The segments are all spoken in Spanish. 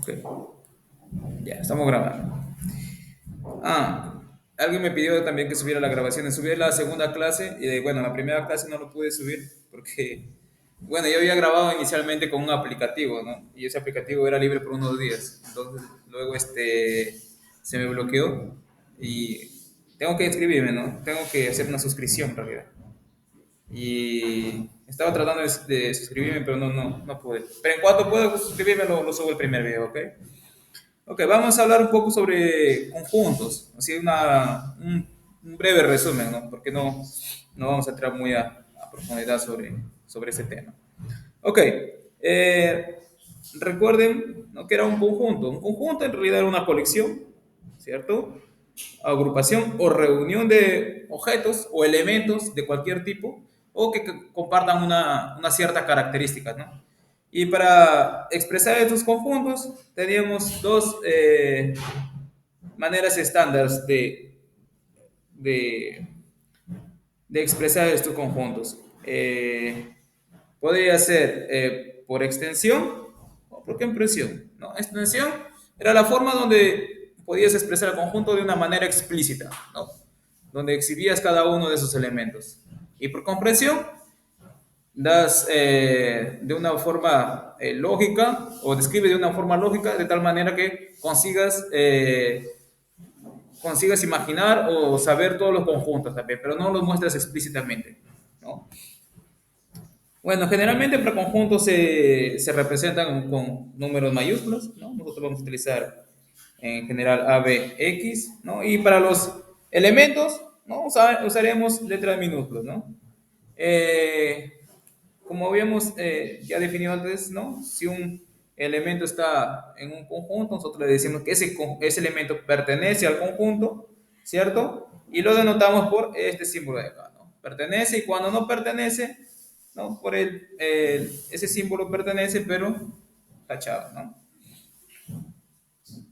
Ok, ya, estamos grabando. Ah, alguien me pidió también que subiera la grabación. Subí la segunda clase y bueno, la primera clase no lo pude subir porque, bueno, yo había grabado inicialmente con un aplicativo, ¿no? Y ese aplicativo era libre por unos días. Entonces, luego se me bloqueó y tengo que inscribirme, ¿no? Tengo que hacer una suscripción en realidad. Y estaba tratando de suscribirme, pero no pude. Pero en cuanto pueda suscribirme, lo subo el primer video, ¿ok? Ok, vamos a hablar un poco sobre conjuntos, así un breve resumen, ¿no? Porque no vamos a entrar muy a profundidad sobre ese tema. Ok, eh, recuerden, ¿no?, que era un conjunto. Un conjunto en realidad era una colección, ¿cierto? Agrupación o reunión de objetos o elementos de cualquier tipo o que compartan una cierta característica, ¿no? Y para expresar estos conjuntos teníamos dos maneras estándar de, de expresar estos conjuntos. Podría ser por extensión o por compresión, ¿no? Extensión era la forma donde podías expresar el conjunto de una manera explícita, ¿no? Donde exhibías cada uno de esos elementos. Y por comprensión, das de una forma lógica o describe de una forma lógica de tal manera que consigas imaginar o saber todos los conjuntos también, pero no los muestras explícitamente, ¿no? Bueno, generalmente para conjuntos se representan con números mayúsculos, ¿no? Nosotros vamos a utilizar en general A, B, X, ¿no? Y para los elementos, ¿no? Usaremos letras minúsculas, ¿no? Eh, Como habíamos ya definido antes, ¿no? Si un elemento está en un conjunto, nosotros le decimos que ese elemento pertenece al conjunto, ¿cierto? Y lo denotamos por este símbolo de acá, ¿no? Pertenece, y cuando no pertenece, ¿no? Por ese símbolo pertenece, pero tachado, ¿no?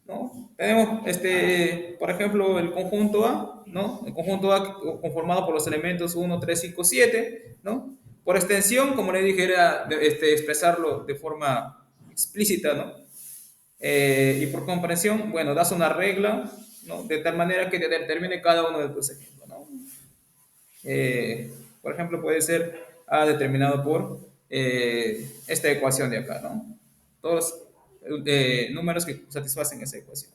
¿No? Tenemos, por ejemplo, el conjunto A, ¿no? El conjunto A conformado por los elementos 1, 3, 5, 7, ¿no? Por extensión, como le dije, era expresarlo de forma explícita, ¿no? Y por comprensión, bueno, das una regla, ¿no? De tal manera que te determine cada uno de tus ejemplos, ¿no? Por ejemplo, puede ser A determinado por esta ecuación de acá, ¿no? Todos números que satisfacen esa ecuación.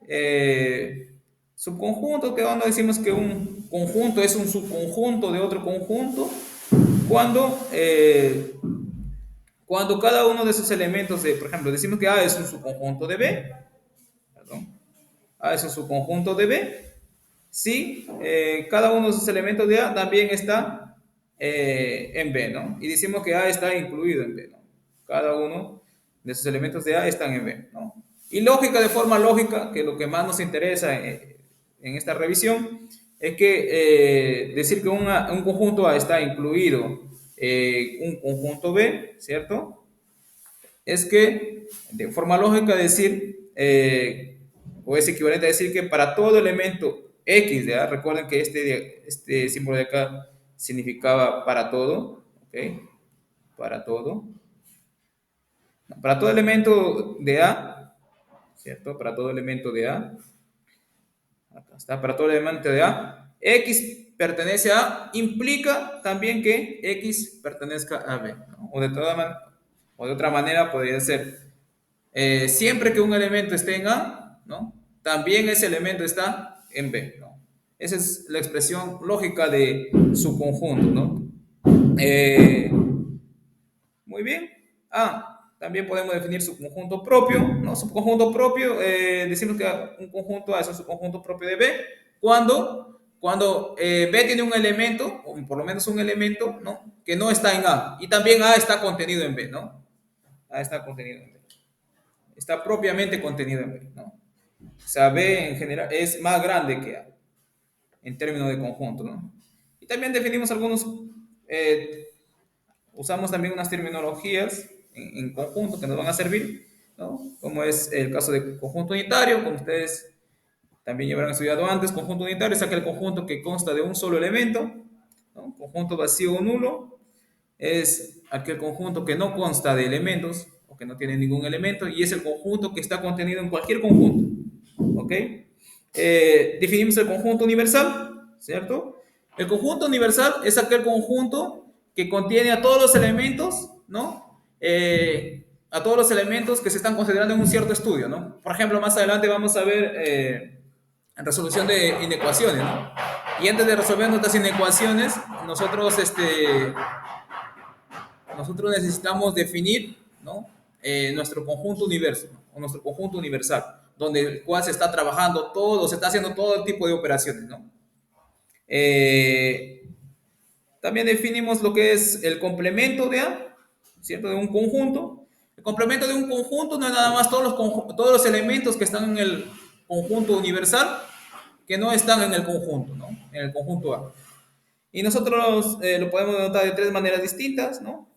Eh, Subconjunto, que cuando decimos que un conjunto es un subconjunto de otro conjunto, cuando, eh, cuando cada uno de esos elementos, por ejemplo, decimos que A es un subconjunto de B, perdón, A es un subconjunto de B, si cada uno de esos elementos de A también está en B, ¿no? Y decimos que A está incluido en B, ¿no? Cada uno de esos elementos de A están en B, ¿no? Y lógica, de forma lógica, que lo que más nos interesa en esta revisión es que decir que un conjunto A está incluido un conjunto B, ¿cierto? Es que de forma lógica decir, o es equivalente a decir que para todo elemento X, ¿ya? Recuerden que este símbolo de acá significaba para todo, ¿ok? Para todo. Para todo elemento de A, ¿cierto? Para todo elemento de A, acá está, para todo elemento de A, X pertenece a A, implica también que X pertenezca a B, ¿no? O de otra manera podría ser siempre que un elemento esté en A, ¿no? También ese elemento está en B, ¿no? Esa es la expresión lógica de su conjunto, ¿no? Eh, Muy bien. También podemos definir su conjunto propio, ¿no? Su conjunto propio, decimos que un conjunto A es un subconjunto propio de B cuando B tiene un elemento, o por lo menos un elemento, ¿no?, que no está en A. Y también A está contenido en B, ¿no? A está contenido en B. Está propiamente contenido en B, ¿no? O sea, B en general es más grande que A en términos de conjunto, ¿no? Y también definimos eh, usamos también unas terminologías en conjunto que nos van a servir, ¿no? Como es el caso de conjunto unitario, como ustedes también ya habrán estudiado antes. Conjunto unitario es aquel conjunto que consta de un solo elemento, ¿no? Conjunto vacío o nulo es aquel conjunto que no consta de elementos, que no tiene ningún elemento, y es el conjunto que está contenido en cualquier conjunto. ¿Ok? Definimos el conjunto universal, ¿cierto? El conjunto universal es aquel conjunto que contiene a todos los elementos, ¿no? A todos los elementos que se están considerando en un cierto estudio, ¿no? Por ejemplo, más adelante vamos a ver resolución de inecuaciones, ¿no? Y antes de resolver nuestras inecuaciones, nosotros necesitamos definir, ¿no? Nuestro conjunto universo, ¿no? O nuestro conjunto universal, donde el cual se está trabajando todo, se está haciendo todo el tipo de operaciones, ¿no? Eh, También definimos lo que es el complemento de A, ¿cierto? De un conjunto. El complemento de un conjunto no es nada más todos los elementos que están en el conjunto universal que no están en el conjunto, ¿no? En el conjunto A. Y nosotros lo podemos notar de tres maneras distintas, ¿no?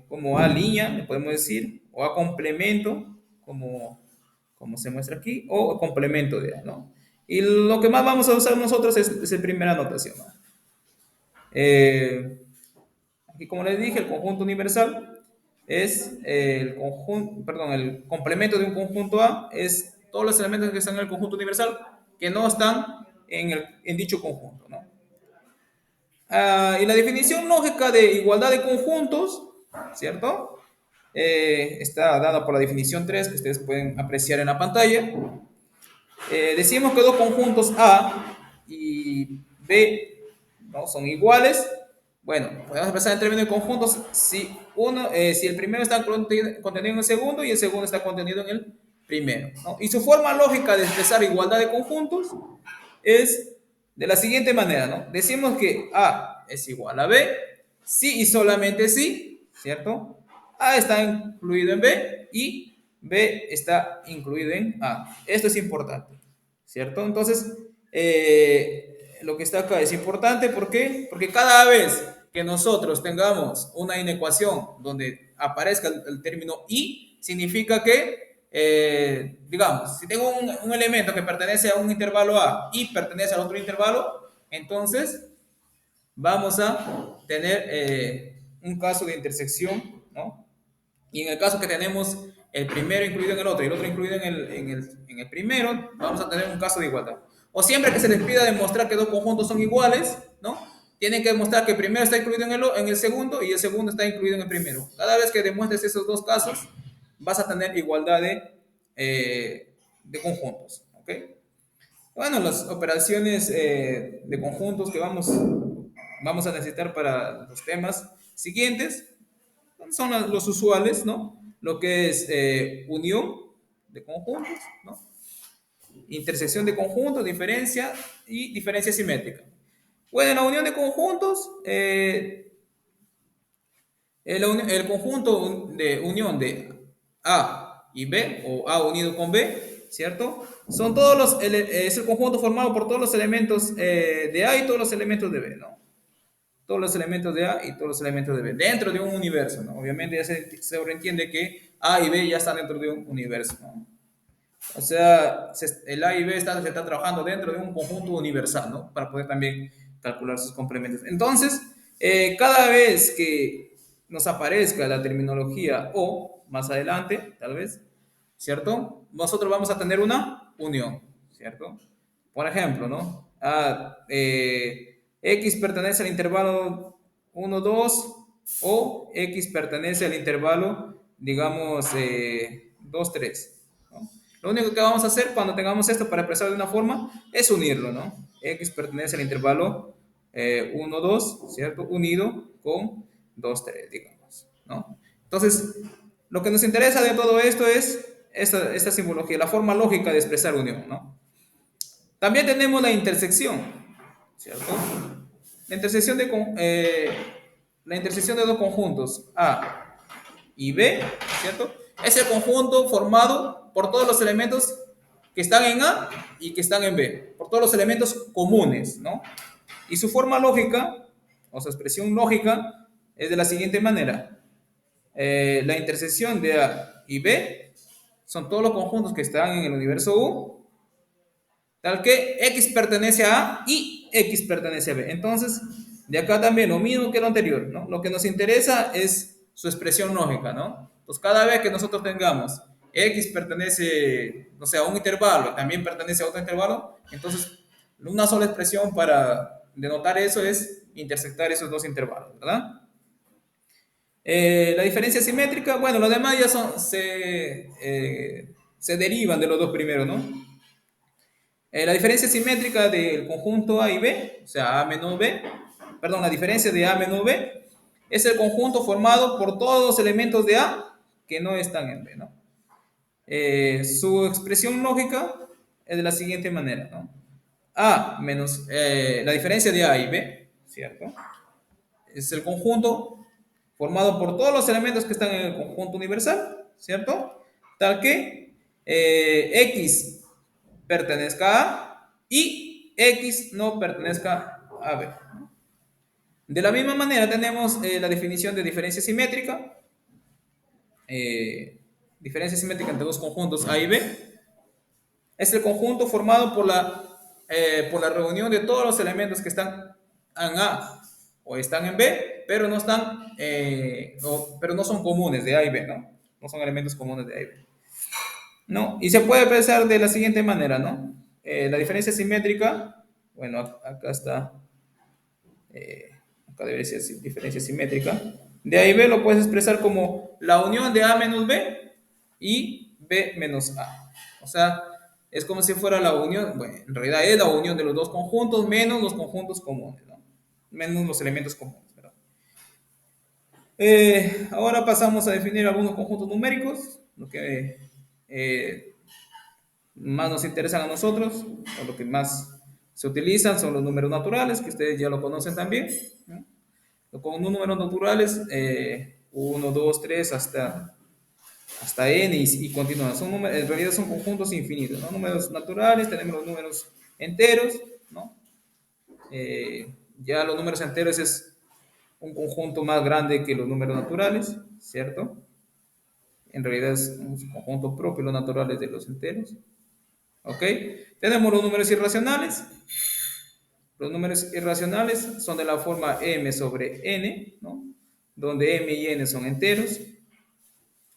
Como A línea, le podemos decir, o A complemento, como se muestra aquí, o complemento de A, ¿no? Y lo que más vamos a usar nosotros es la primera notación, ¿no? Aquí, como les dije, el conjunto universal es el complemento de un conjunto A es todos los elementos que están en el conjunto universal que no están en dicho conjunto, ¿no? Y la definición lógica de igualdad de conjuntos, ¿cierto? Está dada por la definición 3 que ustedes pueden apreciar en la pantalla. Decimos que dos conjuntos A y B, ¿no? Son iguales. Bueno, podemos expresar en términos de conjuntos si el primero está contenido en el segundo y el segundo está contenido en el primero, ¿no? Y su forma lógica de expresar igualdad de conjuntos es de la siguiente manera, ¿no? Decimos que A es igual a B, si y solamente si, ¿cierto? A está incluido en B y B está incluido en A. Esto es importante, ¿cierto? Entonces, lo que está acá es importante, ¿por qué? Porque cada vez que nosotros tengamos una inecuación donde aparezca el término y, significa que digamos, si tengo un elemento que pertenece a un intervalo A y pertenece al otro intervalo, entonces vamos a tener un caso de intersección, ¿no? Y en el caso que tenemos el primero incluido en el otro y el otro incluido en el primero, vamos a tener un caso de igualdad. O siempre que se les pida demostrar que dos conjuntos son iguales, ¿no? Tienen que demostrar que el primero está incluido en el segundo y el segundo está incluido en el primero. Cada vez que demuestres esos dos casos, vas a tener igualdad de conjuntos, ¿ok? Bueno, las operaciones de conjuntos que vamos a necesitar para los temas siguientes son los usuales, ¿no? Lo que es unión de conjuntos, ¿no? Intersección de conjuntos, diferencia y diferencia simétrica. Bueno, en la unión de conjuntos, el conjunto de unión de A y B, o A unido con B, ¿cierto? Es el conjunto formado por todos los elementos de A y todos los elementos de B, ¿no? Todos los elementos de A y todos los elementos de B, dentro de un universo, ¿no? Obviamente ya se sobreentiende que A y B ya están dentro de un universo, ¿no? O sea, el A y B se está trabajando dentro de un conjunto universal, ¿no? Para poder también calcular sus complementos. Entonces, cada vez que nos aparezca la terminología o, más adelante, tal vez, ¿cierto? Nosotros vamos a tener una unión, ¿cierto? Por ejemplo, ¿no? X pertenece al intervalo 1, 2 o X pertenece al intervalo, digamos, 2, 3. ¿No? Lo único que vamos a hacer cuando tengamos esto para expresar de una forma es unirlo, ¿no? X pertenece al intervalo 1, 2, ¿cierto? Unido con 2, 3, digamos, ¿no? Entonces, lo que nos interesa de todo esto es esta simbología, la forma lógica de expresar unión, ¿no? También tenemos la intersección, ¿cierto? La intersección la intersección de dos conjuntos, A y B, ¿cierto? Es el conjunto formado por todos los elementos que están en A y que están en B, por todos los elementos comunes, ¿no? Y su forma lógica, o su expresión lógica, es de la siguiente manera. La intersección de A y B son todos los conjuntos que están en el universo U, tal que X pertenece a A y X pertenece a B. Entonces, de acá también lo mismo que lo anterior, ¿no? Lo que nos interesa es su expresión lógica, ¿no? Pues cada vez que nosotros tengamos X pertenece, o sea, a un intervalo, también pertenece a otro intervalo, entonces una sola expresión para denotar eso es intersectar esos dos intervalos, ¿verdad? La diferencia simétrica, bueno, los demás ya se derivan de los dos primeros, ¿no? La diferencia simétrica del conjunto A y B, o sea, A menos B, perdón, la diferencia de A menos B es el conjunto formado por todos los elementos de A que no están en B, ¿no? Su expresión lógica es de la siguiente manera, ¿no? A menos la diferencia de A y B, ¿cierto? Es el conjunto formado por todos los elementos que están en el conjunto universal, ¿cierto? Tal que X pertenezca a y X no pertenezca a B. De la misma manera tenemos la definición de diferencia simétrica. Diferencia simétrica entre dos conjuntos A y B. Es el conjunto formado por la reunión de todos los elementos que están en A o están en B, pero no están, pero no son comunes de A y B, ¿no? No son elementos comunes de A y B. ¿No? Y se puede pensar de la siguiente manera, ¿no? La diferencia simétrica, bueno, acá está, acá debería ser diferencia simétrica. De A y B lo puedes expresar como la unión de A menos B y B menos A. O sea, es como si fuera la unión, bueno, en realidad es la unión de los dos conjuntos menos los conjuntos comunes, ¿no? Menos los elementos comunes, ¿verdad? Ahora pasamos a definir algunos conjuntos numéricos, lo que más nos interesan a nosotros, o lo que más se utilizan son los números naturales, que ustedes ya lo conocen también, ¿no? Con números naturales, 1, 2, 3, hasta n y continúan. En realidad son conjuntos infinitos, ¿no? Números naturales, tenemos los números enteros, ¿no? Ya los números enteros es un conjunto más grande que los números naturales, ¿cierto? En realidad es un conjunto propio, los naturales de los enteros. ¿Ok? Tenemos los números irracionales. Los números irracionales son de la forma m sobre n, ¿no? Donde m y n son enteros.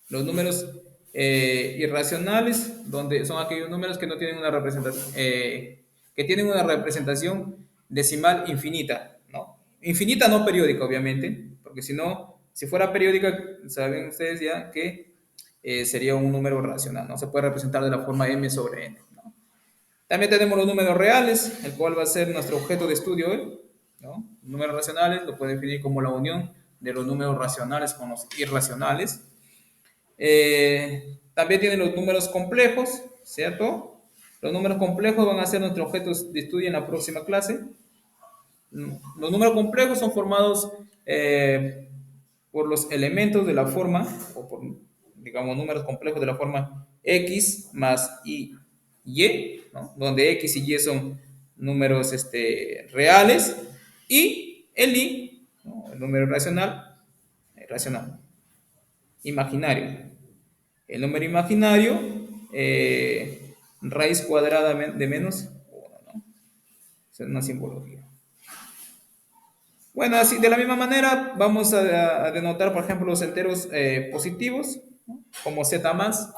Los números irracionales, donde son aquellos números que no tienen una representación, que tienen una representación decimal infinita, ¿no? Infinita no periódica, obviamente, porque si no, si fuera periódica, saben ustedes ya que sería un número racional, ¿no? Se puede representar de la forma m sobre n, ¿no? También tenemos los números reales, el cual va a ser nuestro objeto de estudio hoy, ¿no? Números racionales lo puede definir como la unión de los números racionales con los irracionales. También tienen los números complejos, ¿cierto? Los números complejos van a ser nuestro objeto de estudio en la próxima clase. Los números complejos son formados por los elementos de la forma, o por, digamos, números complejos de la forma x más y, ¿no? Donde x y y son números reales, y el i, ¿no? El número racional, imaginario. El número imaginario, raíz cuadrada de menos 1, ¿no? Esa es una simbología. Bueno, así de la misma manera vamos a denotar, por ejemplo, los enteros positivos, ¿no? Como z más.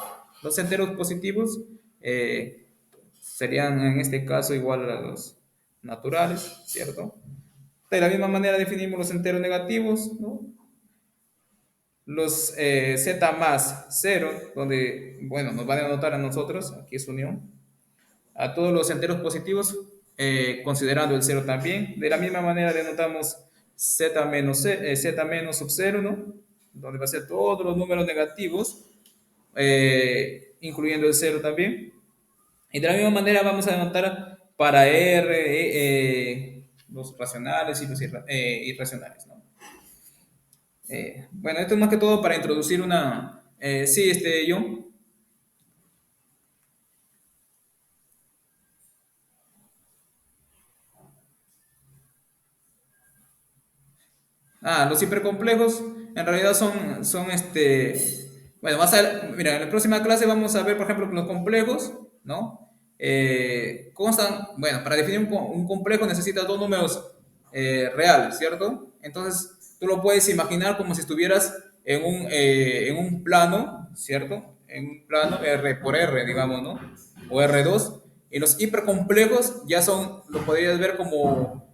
Los enteros positivos serían en este caso igual a los naturales, ¿cierto? De la misma manera definimos los enteros negativos, ¿no? Los z más 0, donde, bueno, nos van a denotar a nosotros, aquí es unión, a todos los enteros positivos, considerando el 0 también. De la misma manera denotamos z menos sub 0, ¿no? Donde va a ser todos los números negativos, incluyendo el 0 también. Y de la misma manera vamos a denotar para R los racionales y los irracionales, ¿no? Bueno, esto es más que todo para introducir una... sí, John. Los hipercomplejos en realidad bueno, mira, en la próxima clase vamos a ver, por ejemplo, los complejos, ¿no? Constan, bueno, para definir un complejo necesitas dos números reales, ¿cierto? Entonces, tú lo puedes imaginar como si estuvieras en un plano, ¿cierto? En un plano R por R, digamos, ¿no? O R2. Y los hipercomplejos ya son, lo podrías ver como,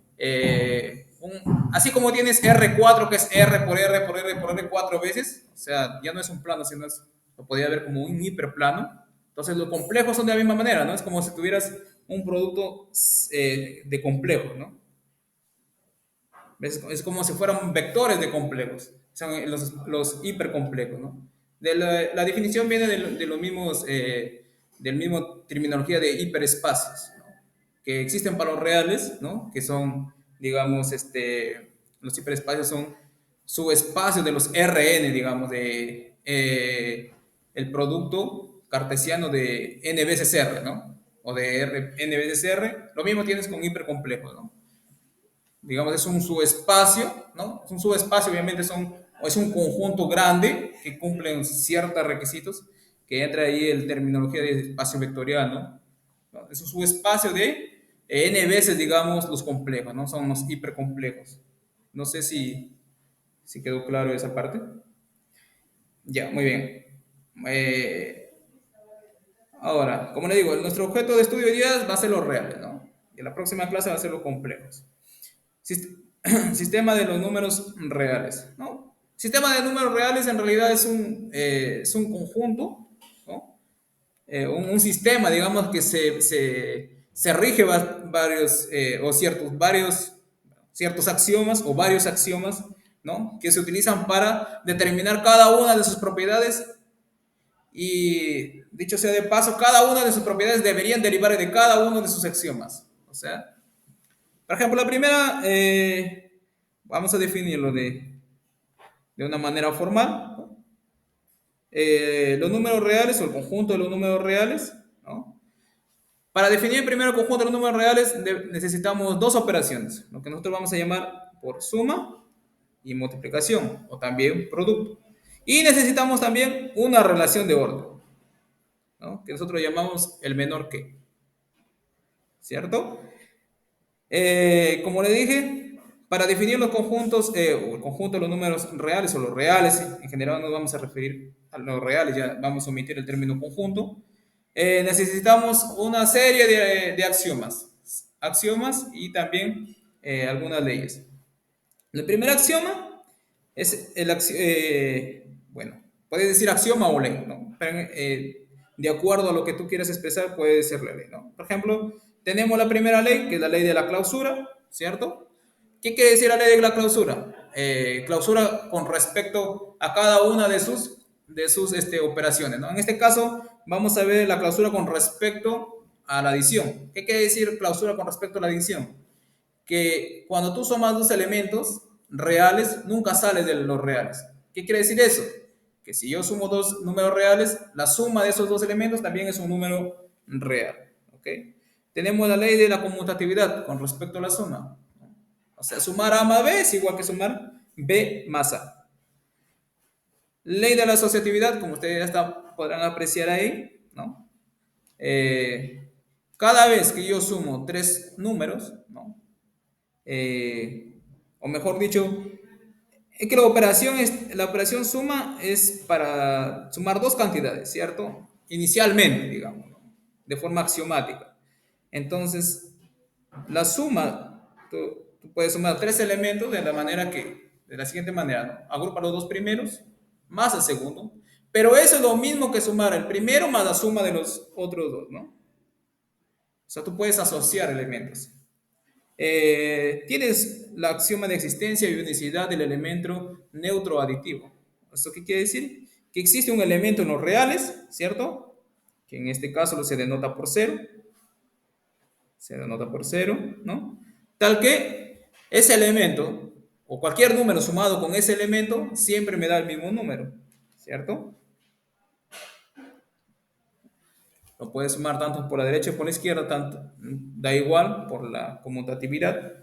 así como tienes R4, que es R por R por R por R cuatro veces, o sea, ya no es un plano, sino lo podría ver como un hiperplano. Entonces, los complejos son de la misma manera, ¿no? Es como si tuvieras un producto de complejos, ¿no? Es como si fueran vectores de complejos, son los hipercomplejos, ¿no? La definición viene de los mismos, del mismo terminología de hiperespacios, ¿no? Que existen para los reales, ¿no? Que son, digamos, los hiperespacios son subespacios de los Rn, digamos, de el producto cartesiano de n veces R, ¿no? O de n veces R. Lo mismo tienes con hipercomplejos, ¿no? Digamos, es un subespacio, ¿no? Es un subespacio, obviamente es un conjunto grande que cumple ciertos requisitos, que entra ahí el terminología de espacio vectorial, ¿no? Es un subespacio de n veces, digamos, los complejos, ¿no? Son los hipercomplejos. No sé si quedó claro esa parte. Ya, muy bien. Eh, Ahora, como le digo, nuestro objeto de estudio hoy día va a ser los reales, ¿no? Y en la próxima clase va a ser los complejos. Sistema de los números reales, ¿no? Sistema de números reales en realidad es un conjunto, ¿no? Un sistema, digamos, que se rige varios, o ciertos axiomas o varios axiomas, ¿no? Que se utilizan para determinar cada una de sus propiedades y, dicho sea de paso, cada una de sus propiedades deberían derivar de cada uno de sus axiomas. O sea, por ejemplo, la primera, vamos a definirlo de una manera formal, ¿no? Los números reales o el conjunto de los números reales, ¿no? Para definir primero el conjunto de los números reales necesitamos dos operaciones, lo que nosotros vamos a llamar por suma y multiplicación, o también producto. Y necesitamos también una relación de orden, ¿no? Que nosotros llamamos el menor que, ¿cierto? Como le dije, para definir los conjuntos, o el conjunto de los números reales o los reales, en general nos vamos a referir a los reales, ya vamos a omitir el término conjunto, necesitamos una serie de axiomas y también algunas leyes. El primer axioma es bueno, puedes decir axioma o ley, ¿no? Pero, de acuerdo a lo que tú quieras expresar, puede ser la ley, ¿no? Por ejemplo, tenemos la primera ley, que es la ley de la clausura, ¿cierto? ¿Qué quiere decir la ley de la clausura? Clausura con respecto a cada una de sus operaciones, ¿no? En este caso, vamos a ver la clausura con respecto a la adición. ¿Qué quiere decir clausura con respecto a la adición? Que cuando tú sumas dos elementos reales, nunca sales de los reales. ¿Qué quiere decir eso? Que si yo sumo dos números reales, la suma de esos dos elementos también es un número real. ¿Ok? Tenemos la ley de la conmutatividad con respecto a la suma. O sea, sumar A más B es igual que sumar B más A. Ley de la asociatividad, como ustedes ya podrán apreciar ahí, ¿no? Cada vez que yo sumo tres números, ¿no? O mejor dicho, es que la operación suma es para sumar dos cantidades, ¿cierto? Inicialmente, digamos, ¿no? De forma axiomática. Entonces, la suma, tú puedes sumar tres elementos de la siguiente manera, ¿no? Agrupa los dos primeros más el segundo, pero eso es lo mismo que sumar el primero más la suma de los otros dos, ¿no? O sea, tú puedes asociar elementos. Tienes la axioma de existencia y unicidad del elemento neutro aditivo. ¿Esto qué quiere decir? Que existe un elemento en los reales, ¿cierto? Que en este caso se denota por cero, ¿no? Tal que ese elemento, o cualquier número sumado con ese elemento, siempre me da el mismo número, ¿cierto? Lo puedes sumar tanto por la derecha como por la izquierda, tanto, da igual por la conmutatividad.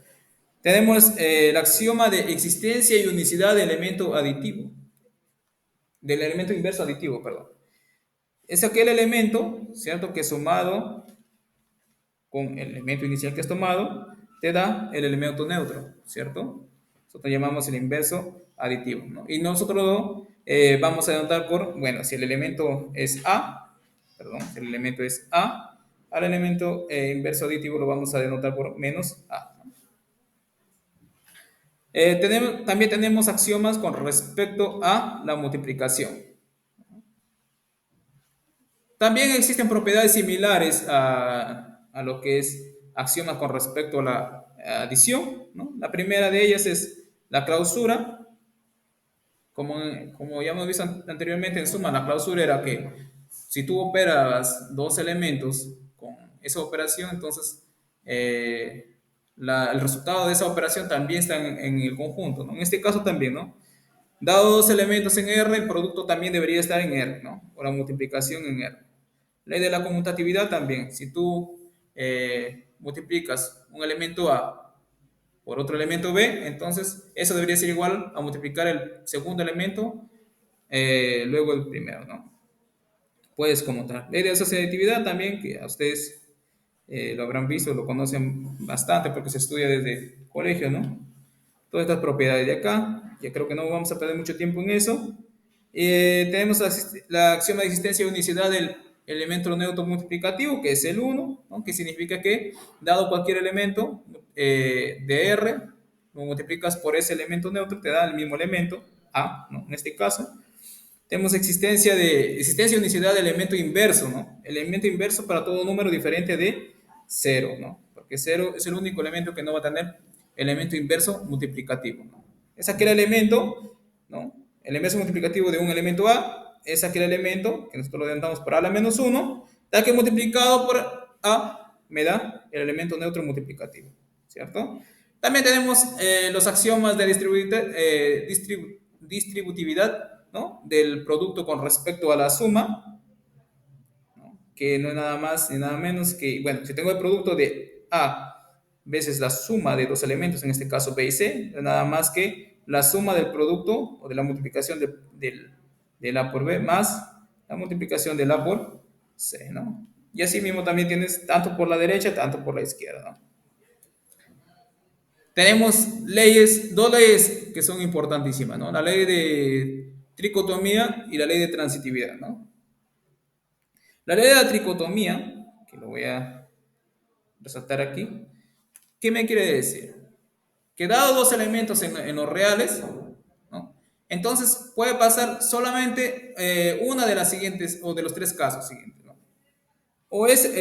Tenemos el axioma de existencia y unicidad del elemento aditivo, del elemento inverso aditivo, perdón. Es aquel elemento, ¿cierto?, que sumado con el elemento inicial que has tomado, te da el elemento neutro, ¿cierto? Nosotros llamamos el inverso aditivo, ¿no? Y nosotros vamos a denotar por, bueno, si el elemento es A, perdón, si el elemento es A, al elemento inverso aditivo lo vamos a denotar por menos A. También tenemos axiomas con respecto a la multiplicación. También existen propiedades similares a lo que es axiomas con respecto a la adición, ¿no? La primera de ellas es la clausura. Como ya hemos visto anteriormente en suma, la clausura era que si tú operas dos elementos con esa operación, entonces el resultado de esa operación también está en el conjunto, ¿no? En este caso también, ¿no? Dado dos elementos en R, el producto también debería estar en R, ¿no? O la multiplicación en R. Ley de la conmutatividad también. Si tú multiplicas un elemento A por otro elemento B, entonces eso debería ser igual a multiplicar el segundo elemento, luego el primero, ¿no? Puedes conmutar. Ley de asociatividad también, que a ustedes lo habrán visto, lo conocen bastante porque se estudia desde colegio, ¿no? Todas estas propiedades de acá, ya creo que no vamos a perder mucho tiempo en eso. Tenemos la axioma de existencia de unicidad del elemento neutro multiplicativo, que es el 1, ¿no? Que significa que, dado cualquier elemento de R, lo multiplicas por ese elemento neutro, te da el mismo elemento, A, ¿no? En este caso. Tenemos existencia de unicidad del elemento inverso, ¿no? El elemento inverso para todo número diferente de 0, ¿no? Porque 0 es el único elemento que no va a tener elemento inverso multiplicativo, ¿no? Es aquel elemento, ¿no? El inverso multiplicativo de un elemento A es aquel elemento que nosotros lo denominamos por A a la menos 1, tal que multiplicado por A me da el elemento neutro multiplicativo, ¿cierto? También tenemos los axiomas de distributividad, ¿no? Del producto con respecto a la suma, ¿no? Que no es nada más ni nada menos que, bueno, si tengo el producto de A veces la suma de dos elementos, en este caso B y C, no es nada más que la suma del producto o de la multiplicación del A por B más la multiplicación del A por C, ¿no? Y así mismo también tienes tanto por la derecha, tanto por la izquierda, ¿no? Tenemos dos leyes que son importantísimas, ¿no? La ley de tricotomía y la ley de transitividad, ¿no? La ley de la tricotomía, que lo voy a resaltar aquí, ¿qué me quiere decir? Que dado dos elementos en los reales, ¿no? Entonces puede pasar solamente una de las siguientes, o de los tres casos siguientes, ¿no? O es,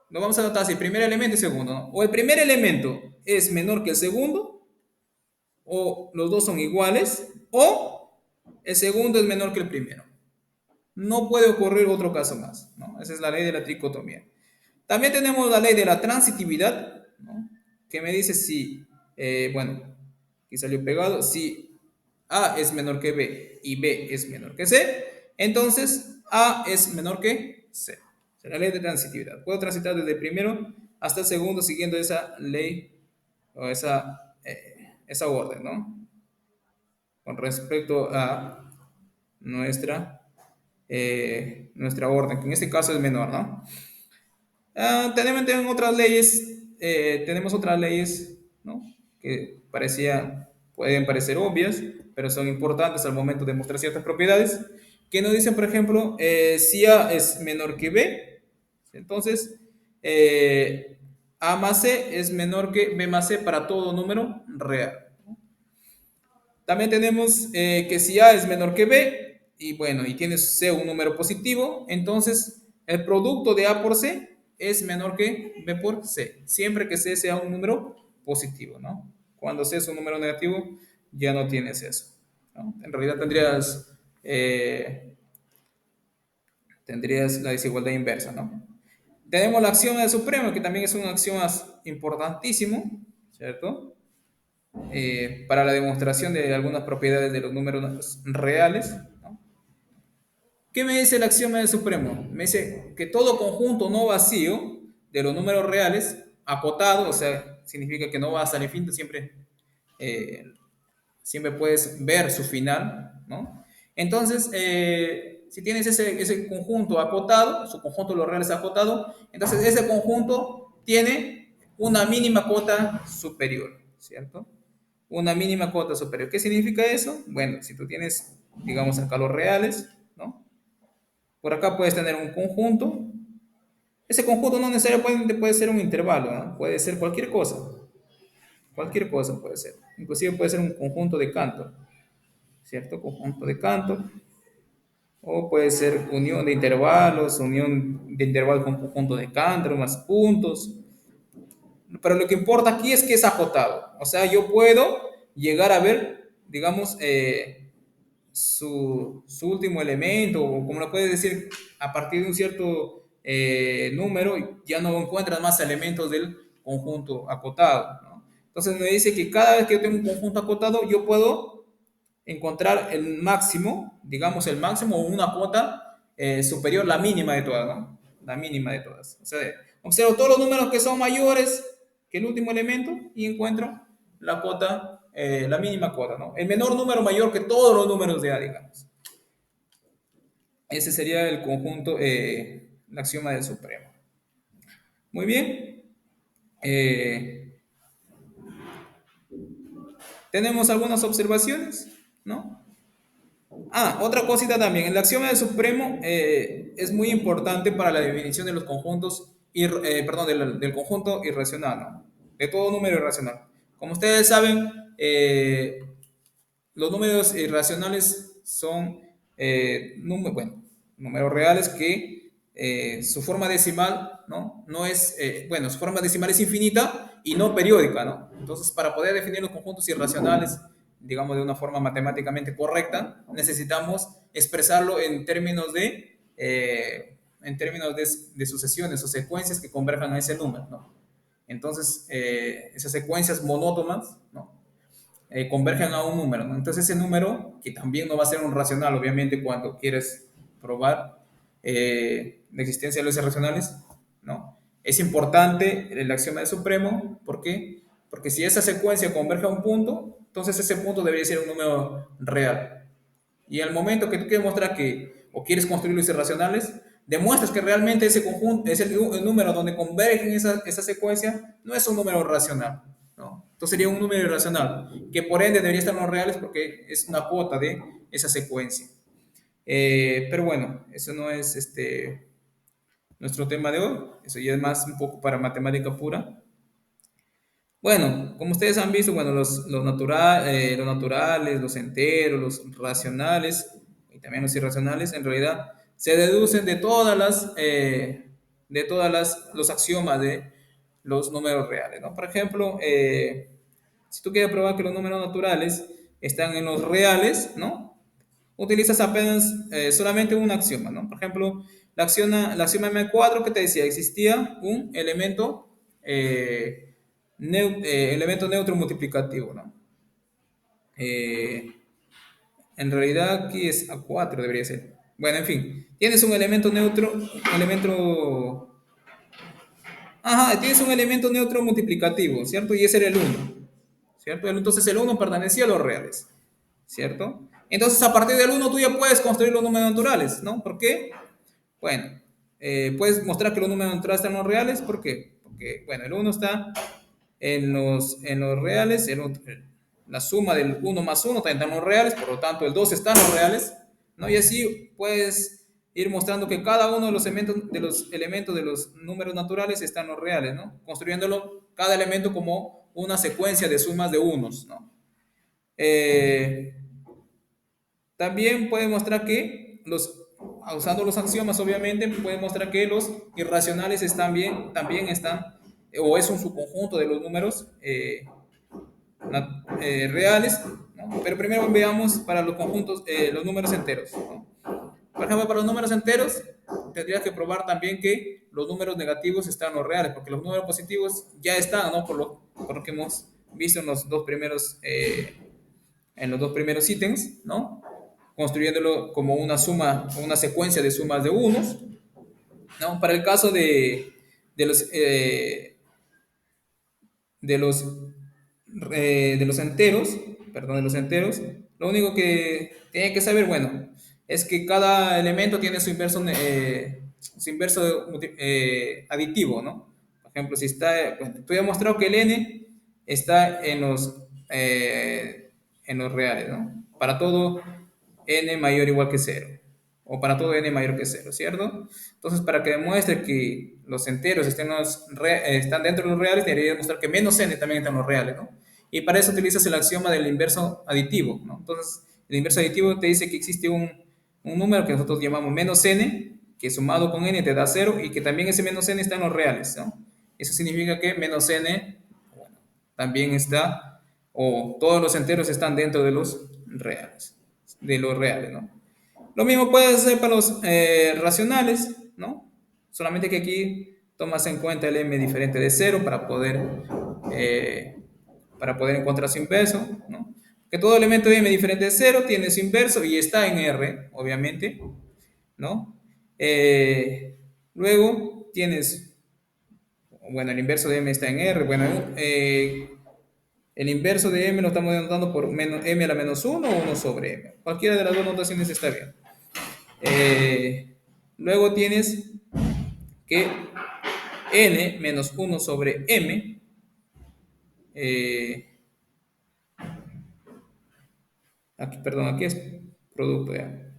lo vamos a notar así, primer elemento y segundo, ¿no? O el primer elemento es menor que el segundo, o los dos son iguales, o el segundo es menor que el primero. No puede ocurrir otro caso más, ¿no? Esa es la ley de la tricotomía. También tenemos la ley de la transitividad, ¿no? Que me dice si, bueno, aquí salió pegado, si A es menor que B y B es menor que C, entonces A es menor que C. O sea, la ley de transitividad. Puedo transitar desde el primero hasta el segundo siguiendo esa ley o esa orden, ¿no? Con respecto a nuestra orden, que en este caso es menor, ¿no? Tenemos otras leyes, ¿no? Que pueden parecer obvias, pero son importantes al momento de mostrar ciertas propiedades, que nos dicen, por ejemplo, si A es menor que B, entonces A más C es menor que B más C para todo número real. También tenemos que si A es menor que B, y bueno, y tiene C un número positivo, entonces el producto de A por C es menor que B por C, siempre que C sea un número positivo, ¿no? Cuando C es un número negativo, ya no tienes eso, ¿no? En realidad tendrías la desigualdad inversa, ¿no? Tenemos la axioma de supremo, que también es un axioma importantísimo, ¿cierto? Para la demostración de algunas propiedades de los números reales, ¿no? ¿Qué me dice el axioma del supremo? Me dice que todo conjunto no vacío de los números reales, acotado, o sea, significa que no va hasta el infinito, eh, siempre puedes ver su final, ¿no? Entonces, si tienes ese conjunto acotado, su conjunto de los reales acotado, entonces ese conjunto tiene una mínima cota superior, ¿cierto? una mínima cuota superior. ¿Qué significa eso? Bueno, si tú tienes, digamos, acá los reales, ¿no? Por acá puedes tener un conjunto. Ese conjunto no necesariamente puede ser un intervalo, ¿no? Puede ser cualquier cosa puede ser. Inclusive puede ser un conjunto de Cantor, ¿cierto? Conjunto de Cantor. O puede ser unión de intervalos con conjunto de Cantor, más puntos. Pero lo que importa aquí es que es acotado. O sea, yo puedo llegar a ver, digamos, su último elemento, o como lo puedes decir, a partir de un cierto número, ya no encuentras más elementos del conjunto acotado, ¿no? Entonces me dice que cada vez que yo tengo un conjunto acotado, yo puedo encontrar el máximo, digamos el máximo o una cuota superior, la mínima de todas, ¿no? La mínima de todas. O sea, observo todos los números que son mayores que el último elemento y encuentro la cuota, la mínima cuota, ¿no? El menor número mayor que todos los números de A, digamos. Ese sería el conjunto, el axioma del supremo. Muy bien. Eh, Tenemos algunas observaciones, ¿no? Ah, otra cosita también. El axioma del supremo es muy importante para la definición de los conjuntos, perdón, del conjunto irracional, ¿no? De todo número irracional. Como ustedes saben, los números irracionales son bueno, números reales que su forma decimal, ¿no? No es, bueno, su forma decimal es infinita y no periódica, ¿no? Entonces, para poder definir los conjuntos irracionales, digamos, de una forma matemáticamente correcta, necesitamos expresarlo en términos de sucesiones o secuencias que converjan a ese número, ¿no? Entonces, esas secuencias monótonas, ¿no? Convergen a un número, ¿no? Entonces ese número, que también no va a ser un racional, obviamente, cuando quieres probar la existencia de los irracionales, ¿no? Es importante el axioma de supremo, ¿por qué? Porque si esa secuencia converge a un punto, entonces ese punto debería ser un número real. Y al momento que tú quieres mostrar que, o quieres construir los irracionales, demuestras que realmente ese conjunto, es el número donde convergen esa secuencia, no es un número racional, ¿no? Entonces sería un número irracional, que por ende debería estar en los reales porque es una cuota de esa secuencia. Pero bueno, eso no es nuestro tema de hoy, eso ya es más un poco para matemática pura. Bueno, como ustedes han visto, bueno, los naturales, los enteros, los racionales y también los irracionales, en realidad se deducen los axiomas de los números reales, ¿no? Por ejemplo, si tú quieres probar que los números naturales están en los reales, ¿no? Utilizas apenas solamente un axioma, ¿no? Por ejemplo, la axioma M4 que te decía, existía un elemento neutro multiplicativo, ¿no? Eh, en realidad aquí es A4, debería ser. Bueno, en fin, tienes un elemento neutro, ajá, tienes un elemento neutro multiplicativo, ¿cierto? Y ese era el uno, ¿cierto? Entonces el uno pertenecía a los reales, ¿cierto? Entonces a partir del uno tú ya puedes construir los números naturales, ¿no? ¿Por qué? Bueno, puedes mostrar que los números naturales están en los reales, ¿por qué? Porque, bueno, el uno está en los reales, la suma del uno más uno también está en los reales, por lo tanto el 2 está en los reales, ¿no? Y así puedes ir mostrando que cada uno de los elementos de los números naturales está en los reales, ¿no? Construyéndolo cada elemento como una secuencia de sumas de unos, ¿no? Eh, También puede mostrar que usando los axiomas, obviamente, puede mostrar que los irracionales también están, o es un subconjunto de los números reales, ¿no? Pero primero veamos para los conjuntos, los números enteros, ¿no? Por ejemplo, para los números enteros, tendrías que probar también que los números negativos están en los reales, porque los números positivos ya están, ¿no? Por lo que hemos visto en los dos primeros ítems, ¿no? Construyéndolo como una suma, una secuencia de sumas de unos, ¿no? Para el caso de los, de los, de los enteros, perdón, de los enteros, lo único que tiene que saber, bueno, es que cada elemento tiene su inverso aditivo, ¿no? Por ejemplo, si está, bueno, tú ya mostrado que el n está en los reales, ¿no? Para todo n mayor o igual que cero, o para todo n mayor que cero, ¿cierto? Entonces, para que demuestre que los enteros están dentro de los reales, debería demostrar que menos n también están en los reales, ¿no? Y para eso utilizas el axioma del inverso aditivo, ¿no? Entonces, el inverso aditivo te dice que existe un número que nosotros llamamos menos n, que sumado con n te da 0, y que también ese menos n está en los reales, ¿no? Eso significa que menos n, bueno, también está, o todos los enteros están dentro de los reales, ¿no? Lo mismo puedes hacer para los racionales, ¿no? Solamente que aquí tomas en cuenta el m diferente de 0 eh, para poder encontrar su inverso, ¿no? Que todo elemento de m diferente de 0 tiene su inverso y está en R, obviamente, ¿no? Luego tienes, bueno, el inverso de m está en R, bueno, el inverso de m lo estamos denotando por m a la menos 1 o 1 sobre m. Cualquiera de las dos notaciones está bien. Luego tienes que n menos 1 sobre m aquí es producto ya.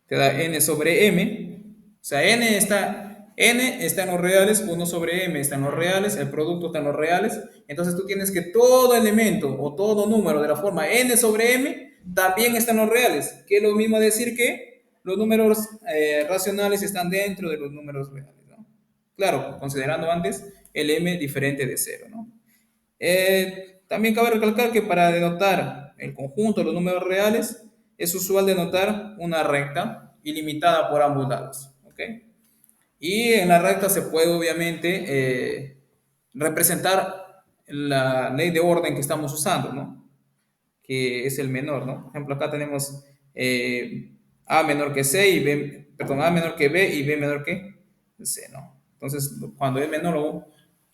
Te da n sobre m, o sea, n está en los reales, 1 sobre m está en los reales, el producto está en los reales, entonces tú tienes que todo elemento o todo número de la forma n sobre m también está en los reales, que es lo mismo decir que los números racionales están dentro de los números reales, ¿no? Claro, considerando antes el m diferente de 0, ¿no? También cabe recalcar que para denotar el conjunto de los números reales es usual denotar una recta ilimitada por ambos lados, ¿ok? Y en la recta se puede obviamente representar la ley de orden que estamos usando, ¿no? Que es el menor, ¿no? Por ejemplo, acá tenemos A menor que C y B, perdón, A menor que B y B menor que C, ¿no? Entonces, cuando es menor,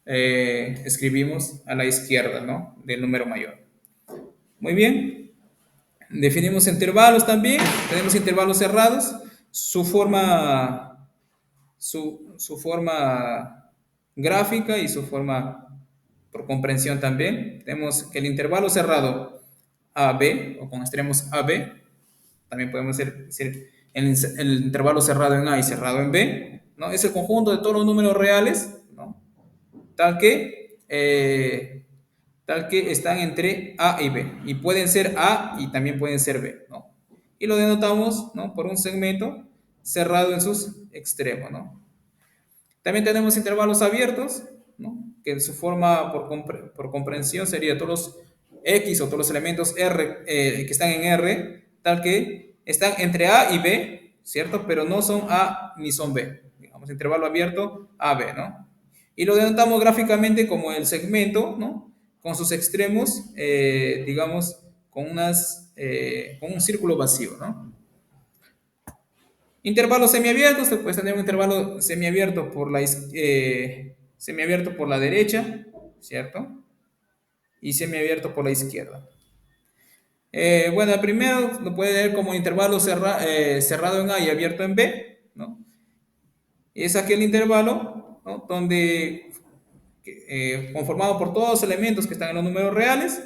escribimos a la izquierda, ¿no? Del número mayor. Muy bien. Definimos intervalos también. Tenemos intervalos cerrados. Su forma gráfica y su forma por comprensión también. Tenemos que el intervalo cerrado AB, o con extremos AB, también podemos decir el intervalo cerrado en A y cerrado en B, ¿no? Es el conjunto de todos los números reales, ¿no? tal que, eh, tal que están entre A y B, y pueden ser A y también pueden ser B, ¿no? Y lo denotamos, ¿no? Por un segmento cerrado en sus extremos, ¿no? También tenemos intervalos abiertos, ¿no? Que su forma por comprensión sería todos los X o todos los elementos R que están en R, tal que están entre A y B, ¿cierto? Pero no son A ni son B. Digamos, intervalo abierto A-B, ¿no? Y lo denotamos gráficamente como el segmento, ¿no? Con sus extremos, digamos, con un círculo vacío, ¿no? Intervalos semiabiertos, puedes tener un intervalo semiabierto por la derecha, ¿cierto? Y semiabierto por la izquierda. Bueno, el primero lo puede ver como intervalo cerrado en A y abierto en B, ¿no? Es aquel intervalo, ¿no? Donde conformado por todos los elementos que están en los números reales,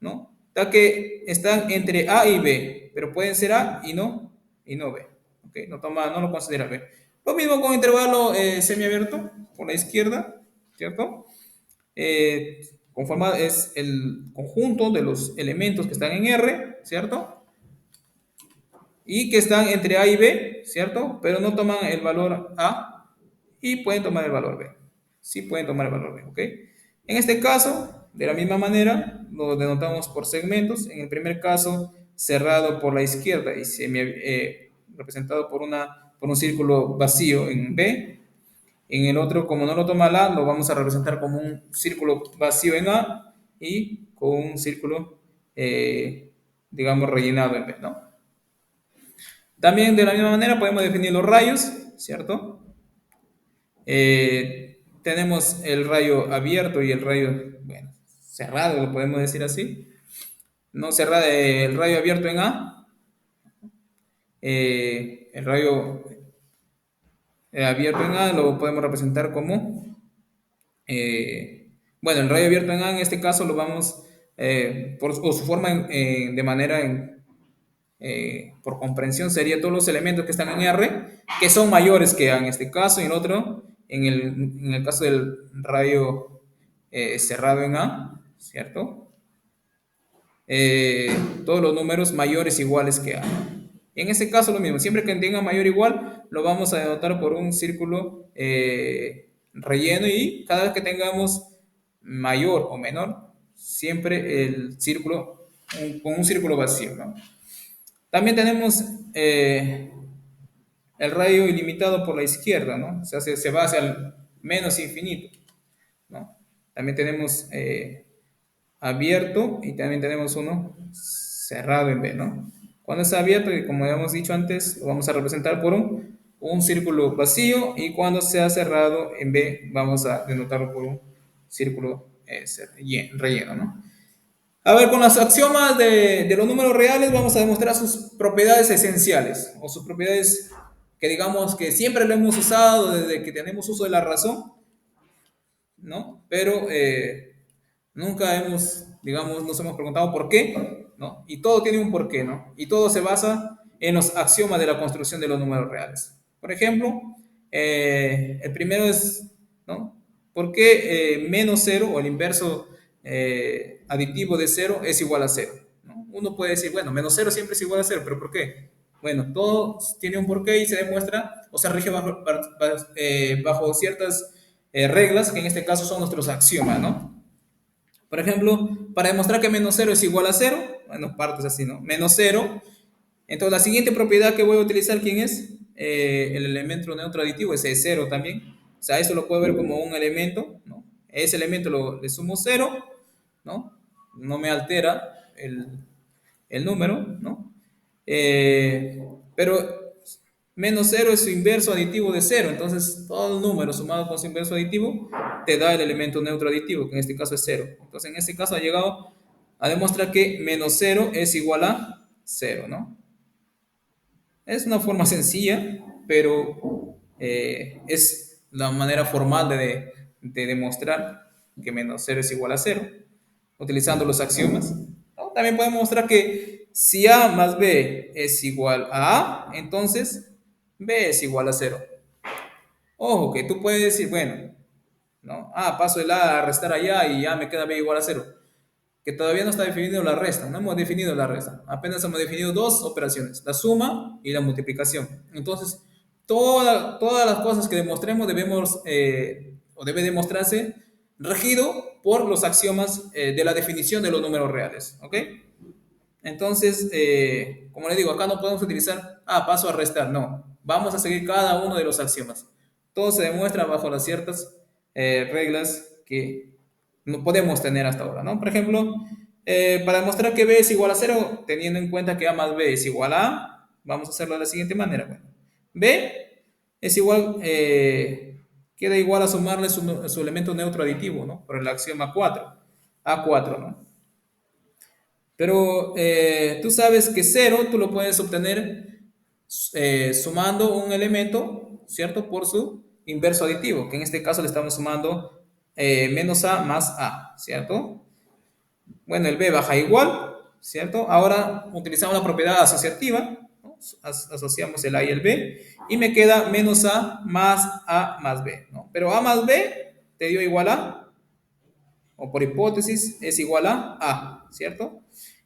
¿no? Tal que están entre A y B, pero pueden ser A y no B. ¿Okay? No lo considera B. Lo mismo con intervalo semiabierto por la izquierda, ¿cierto? Conformado es el conjunto de los elementos que están en R, ¿cierto? Y que están entre A y B, ¿cierto? Pero no toman el valor A y pueden tomar el valor B. Sí pueden tomar el valor B, ¿ok? En este caso, de la misma manera, lo denotamos por segmentos. En el primer caso, cerrado por la izquierda y representado por un círculo vacío en B. En el otro, como no lo toma la, lo vamos a representar como un círculo vacío en A y con un círculo, digamos, rellenado en B, ¿no? También de la misma manera podemos definir los rayos, ¿cierto? Tenemos el rayo abierto y el rayo, bueno, cerrado, lo podemos decir así. No cerrado, el rayo abierto en A, el rayo abierto en A lo podemos representar como, bueno, el rayo abierto en A en este caso lo vamos o su forma de manera por comprensión sería todos los elementos que están en R que son mayores que A en este caso y en otro, en el caso del radio cerrado en A, ¿cierto? Todos los números mayores iguales que A. En este caso lo mismo, siempre que tenga mayor o igual, lo vamos a denotar por un círculo relleno y cada vez que tengamos mayor o menor, siempre el círculo, con un círculo vacío, ¿no? También tenemos el radio ilimitado por la izquierda, ¿no? O sea, se va hacia el menos infinito, ¿no? También tenemos abierto y también tenemos uno cerrado en B, ¿no? Cuando está abierto, y como habíamos dicho antes, lo vamos a representar por un círculo vacío y cuando sea cerrado en B, vamos a denotarlo por un círculo relleno, ¿no? A ver, con los axiomas de los números reales vamos a demostrar sus propiedades esenciales o sus propiedades que digamos que siempre lo hemos usado desde que tenemos uso de la razón, ¿no? Pero nunca hemos, digamos, nos hemos preguntado por qué, ¿no? Y todo tiene un porqué, ¿no? Y todo se basa en los axiomas de la construcción de los números reales. Por ejemplo, el primero es, ¿no? ¿Por qué menos cero o el inverso aditivo de cero es igual a cero? ¿No? Uno puede decir, bueno, menos cero siempre es igual a cero, pero ¿por qué? Bueno, todo tiene un porqué y se demuestra o se rige bajo ciertas reglas, que en este caso son nuestros axiomas, ¿no? Por ejemplo, para demostrar que menos cero es igual a cero, bueno, partes así, ¿no? Menos cero. Entonces, la siguiente propiedad que voy a utilizar, ¿quién es? El elemento neutro aditivo, ese es cero también. O sea, esto lo puedo ver como un elemento, ¿no? Ese elemento le sumo cero, ¿no? No me altera el número, ¿no? Pero menos cero es su inverso aditivo de cero, entonces todo el número sumado con su inverso aditivo te da el elemento neutro aditivo, que en este caso es cero. Entonces en este caso ha llegado a demostrar que menos cero es igual a cero, ¿no? Es una forma sencilla, pero es la manera formal de demostrar que menos cero es igual a cero, utilizando los axiomas, ¿no? También podemos mostrar que si A más B es igual a A, entonces B es igual a cero. Ojo, que tú puedes decir, bueno, ¿no? Paso el A a restar allá y ya me queda B igual a cero. Que todavía no está definido la resta, no hemos definido la resta. Apenas hemos definido dos operaciones, la suma y la multiplicación. Entonces, todas las cosas que demostremos debemos, o debe demostrarse regido por los axiomas de la definición de los números reales, ¿ok? Entonces, como les digo, acá no podemos utilizar, paso a restar, no. Vamos a seguir cada uno de los axiomas. Todo se demuestra bajo las ciertas reglas que no podemos tener hasta ahora, ¿no? Por ejemplo, para demostrar que B es igual a cero, teniendo en cuenta que A más B es igual a A, vamos a hacerlo de la siguiente manera. Bueno, B es igual, queda igual a sumarle su elemento neutro aditivo, ¿no? Por el axioma 4, A4, ¿no? Pero tú sabes que cero tú lo puedes obtener sumando un elemento, ¿cierto? Por su inverso aditivo, que en este caso le estamos sumando menos A más A, ¿cierto? Bueno, el B baja igual, ¿cierto? Ahora utilizamos la propiedad asociativa, ¿no? Asociamos el A y el B, y me queda menos A más B, ¿no? Pero A más B te dio igual a, o por hipótesis, es igual a, ¿cierto?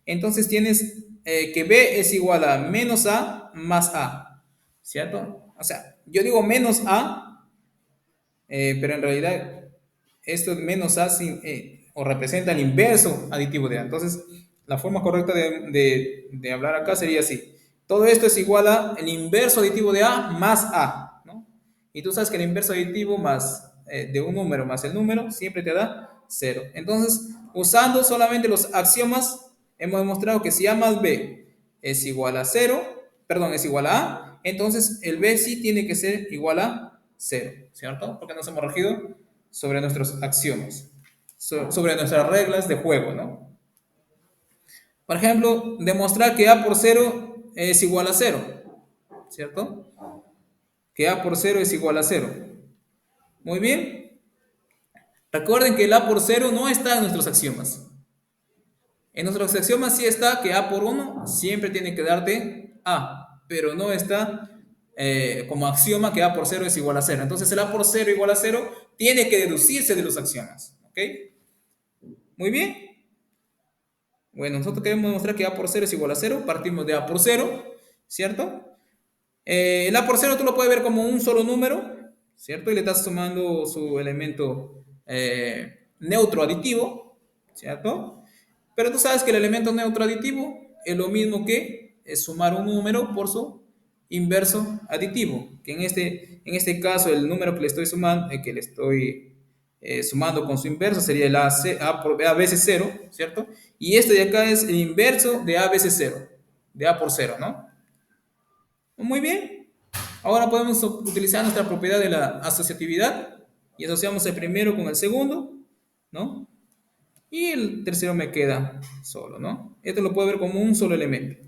Entonces tienes que B es igual a menos A más A, ¿cierto? O sea, yo digo menos A, pero en realidad esto menos A o representa el inverso aditivo de A. Entonces, la forma correcta de hablar acá sería así. Todo esto es igual a el inverso aditivo de A más A, ¿no? Y tú sabes que el inverso aditivo más de un número más el número siempre te da cero. Entonces, usando solamente los axiomas, hemos demostrado que si A más B es igual a cero, perdón, es igual a A, entonces el B sí tiene que ser igual a cero, ¿cierto? Porque nos hemos regido sobre nuestros axiomas, sobre nuestras reglas de juego, ¿no? Por ejemplo, demostrar que A por cero es igual a cero, ¿cierto? Que A por cero es igual a cero. Muy bien. Recuerden que el A por cero no está en nuestros axiomas. En nuestros axiomas sí está que A por 1 siempre tiene que darte A, pero no está como axioma que A por 0 es igual a 0. Entonces el A por 0 igual a 0 tiene que deducirse de los axiomas. ¿Ok? Muy bien. Bueno, nosotros queremos demostrar que A por 0 es igual a 0. Partimos de A por 0, ¿cierto? El A por 0 tú lo puedes ver como un solo número, ¿cierto? Y le estás sumando su elemento neutro aditivo, ¿cierto? Pero tú sabes que el elemento neutro aditivo es lo mismo que sumar un número por su inverso aditivo, que en este caso el número que le estoy sumando, sumando con su inverso sería el A por A veces 0, ¿cierto? Y este de acá es el inverso de A veces 0, de A por 0, ¿no? Muy bien. Ahora podemos utilizar nuestra propiedad de la asociatividad y asociamos el primero con el segundo, ¿no? Y el tercero me queda solo, ¿no? Esto lo puedo ver como un solo elemento.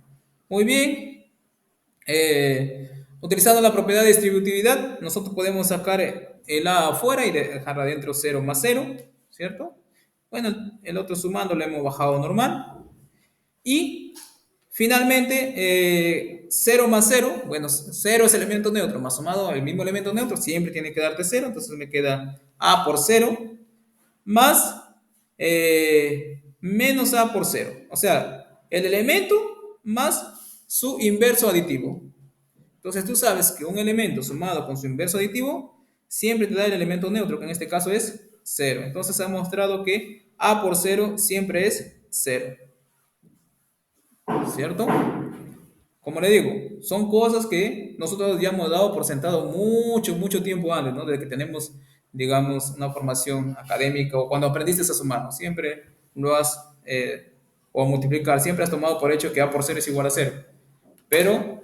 Muy bien. Utilizando la propiedad de distributividad, nosotros podemos sacar el A afuera y dejar adentro 0 más 0, ¿cierto? Bueno, el otro sumando lo hemos bajado normal. Y finalmente, 0 más 0, bueno, 0 es elemento neutro, más sumado al mismo elemento neutro, siempre tiene que darte 0, entonces me queda A por 0 más menos A por 0. O sea, el elemento más su inverso aditivo. Entonces tú sabes que un elemento sumado con su inverso aditivo siempre te da el elemento neutro, que en este caso es 0. Entonces ha mostrado que A por 0 siempre es 0. ¿Cierto? Como le digo, son cosas que nosotros ya hemos dado por sentado mucho, mucho tiempo antes, ¿no? Desde que tenemos, digamos, una formación académica o cuando aprendiste a sumar, ¿no? Siempre lo has, o multiplicar, siempre has tomado por hecho que A por 0 es igual a 0. Pero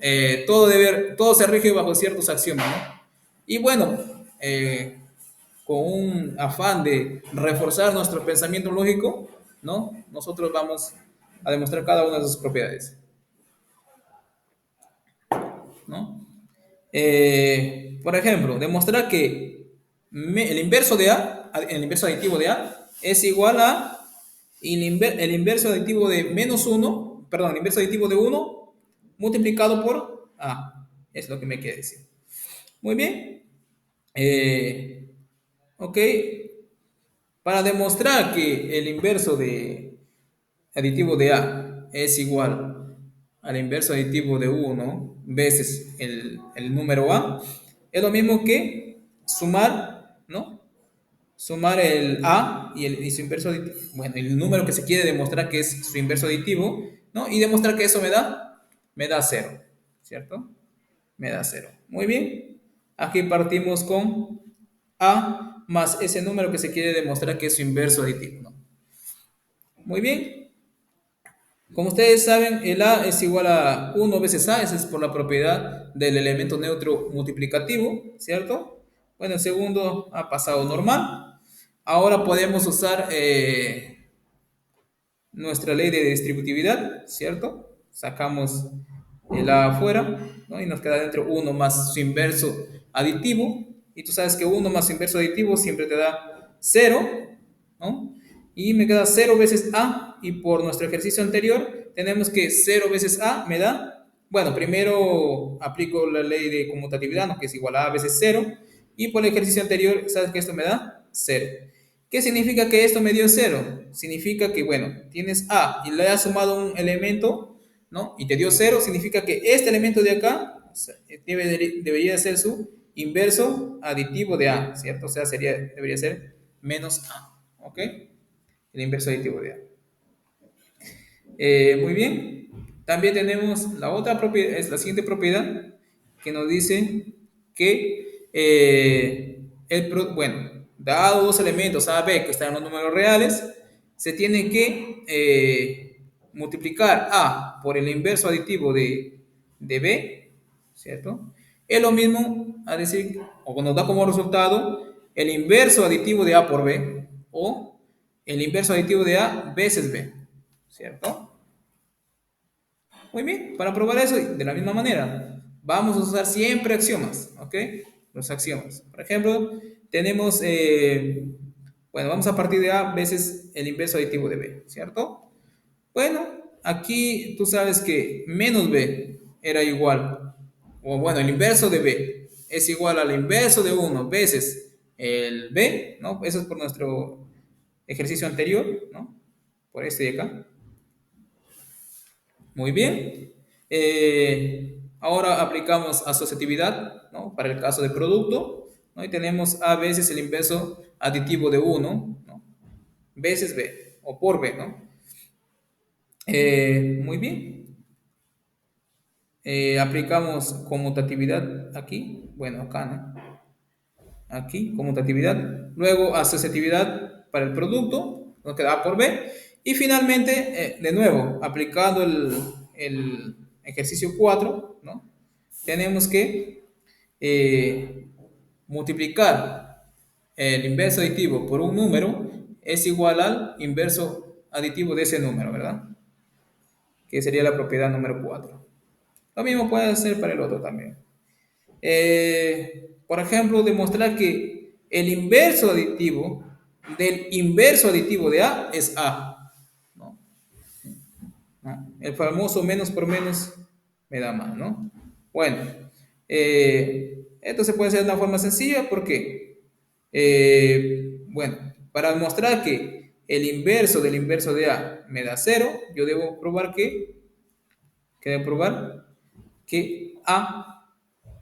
todo se rige bajo ciertos axiomas, ¿no? Y bueno, con un afán de reforzar nuestro pensamiento lógico, ¿no? Nosotros vamos a demostrar cada una de sus propiedades, ¿no? Por ejemplo, demostrar que el inverso de A, el inverso aditivo de A, es igual a el inverso aditivo de menos 1, perdón, el inverso aditivo de 1 multiplicado por A. Es lo que me quiere decir. Muy bien. Ok. Para demostrar que el inverso aditivo de A es igual al inverso aditivo de 1 veces el número A, es lo mismo que sumar, ¿no? Sumar el A y su inverso aditivo, bueno, el número que se quiere demostrar que es su inverso aditivo, ¿no? Y demostrar que eso me da 0, ¿cierto? Me da 0. Muy bien. Aquí partimos con A más ese número que se quiere demostrar que es su inverso aditivo, ¿no? Muy bien. Como ustedes saben, el A es igual a 1 veces A, esa es por la propiedad del elemento neutro multiplicativo, ¿cierto? Bueno, el segundo ha pasado normal. Ahora podemos usar nuestra ley de distributividad, ¿cierto? Sacamos el A afuera, ¿no? Y nos queda dentro 1 más su inverso aditivo. Y tú sabes que 1 más su inverso aditivo siempre te da 0, ¿no? Y me queda 0 veces A. Y por nuestro ejercicio anterior, tenemos que 0 veces A me da, bueno, primero aplico la ley de conmutatividad, ¿no? Que es igual a veces 0. Y por el ejercicio anterior, sabes que esto me da 0. ¿Qué significa que esto me dio 0? Significa que, bueno, tienes A y le has sumado un elemento, ¿no? Y te dio 0, significa que este elemento de acá debería ser su inverso aditivo de A, ¿cierto? O sea, debería ser menos A, ¿ok? El inverso aditivo de A. Muy bien. También tenemos la otra propiedad, es la siguiente propiedad, que nos dice que, bueno, dado dos elementos A, B, que están en los números reales, se tiene que multiplicar A por el inverso aditivo de B, ¿cierto? Es lo mismo a decir, o nos da como resultado el inverso aditivo de A por B, o el inverso aditivo de A veces B, ¿cierto? Muy bien, para probar eso, de la misma manera, vamos a usar siempre axiomas, ¿ok? Los axiomas. Por ejemplo, tenemos, bueno, vamos a partir de A veces el inverso aditivo de B, ¿cierto? Bueno, aquí tú sabes que menos b era igual, o bueno, el inverso de b es igual al inverso de uno veces el b, ¿no? Eso es por nuestro ejercicio anterior, ¿no? Por este de acá. Muy bien. Ahora aplicamos asociatividad, ¿no? Para el caso de producto, ¿no? Y tenemos a veces el inverso aditivo de uno, ¿no? Veces b, o por b, ¿no? Muy bien. Aplicamos conmutatividad aquí, bueno, acá, ¿no? Aquí, conmutatividad. Luego, asociatividad para el producto, nos queda A por B. Y finalmente, de nuevo, aplicando el ejercicio 4, ¿no? Tenemos que eh, multiplicar el inverso aditivo por un número es igual al inverso aditivo de ese número, ¿verdad? Que sería la propiedad número 4. Lo mismo puede hacer para el otro también. Por ejemplo, demostrar que el inverso aditivo del inverso aditivo de A es A, ¿no? ¿No? El famoso menos por menos me da más, ¿no? Bueno, esto se puede hacer de una forma sencilla porque, bueno, para demostrar que el inverso del inverso de A me da cero, yo debo probar que debo probar que A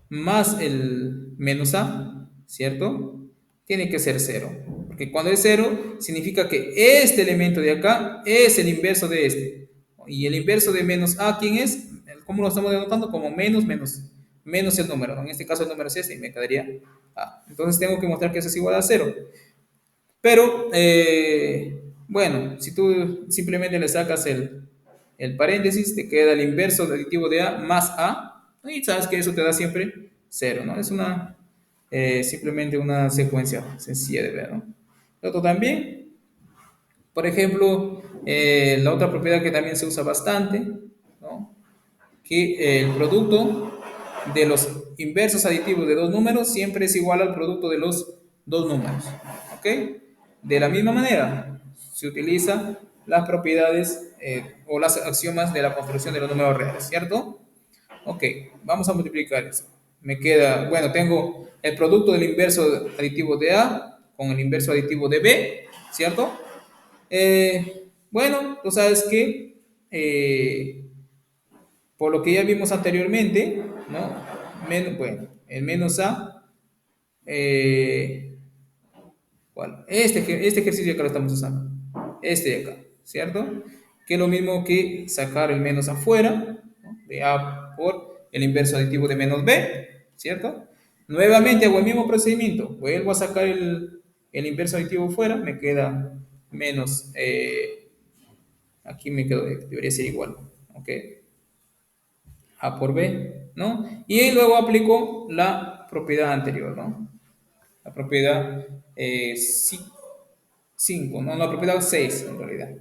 más el menos A, ¿cierto? Tiene que ser cero. Porque cuando es cero, significa que este elemento de acá es el inverso de este. Y el inverso de menos A, ¿quién es? ¿Cómo lo estamos denotando? Como menos el número. En este caso el número es este y me quedaría A. Entonces tengo que mostrar que eso es igual a cero. Pero, bueno, si tú simplemente le sacas el paréntesis, te queda el inverso aditivo de A más A, y sabes que eso te da siempre cero, ¿no? Es simplemente una secuencia sencilla de ver, ¿no? Otro también, por ejemplo, la otra propiedad que también se usa bastante, ¿no? Que el producto de los inversos aditivos de dos números siempre es igual al producto de los dos números. ¿Ok? De la misma manera, se utilizan las propiedades o las axiomas de la construcción de los números reales, ¿cierto? Ok, vamos a multiplicar eso. Me queda, bueno, tengo el producto del inverso aditivo de A con el inverso aditivo de B, ¿cierto? Bueno, tú sabes que por lo que ya vimos anteriormente, ¿no? Bueno, el menos A, eh, ¿cuál? Este ejercicio que lo estamos usando, este de acá, ¿cierto? Que es lo mismo que sacar el menos afuera, ¿no? De A por el inverso aditivo de menos B, ¿cierto? Nuevamente hago el mismo procedimiento, vuelvo a sacar el inverso aditivo fuera, me queda menos, aquí me quedo, debería ser igual, ¿ok? A por B, ¿no? Y luego aplico la propiedad anterior, ¿no? La propiedad 5, ¿no? La propiedad 6 en realidad.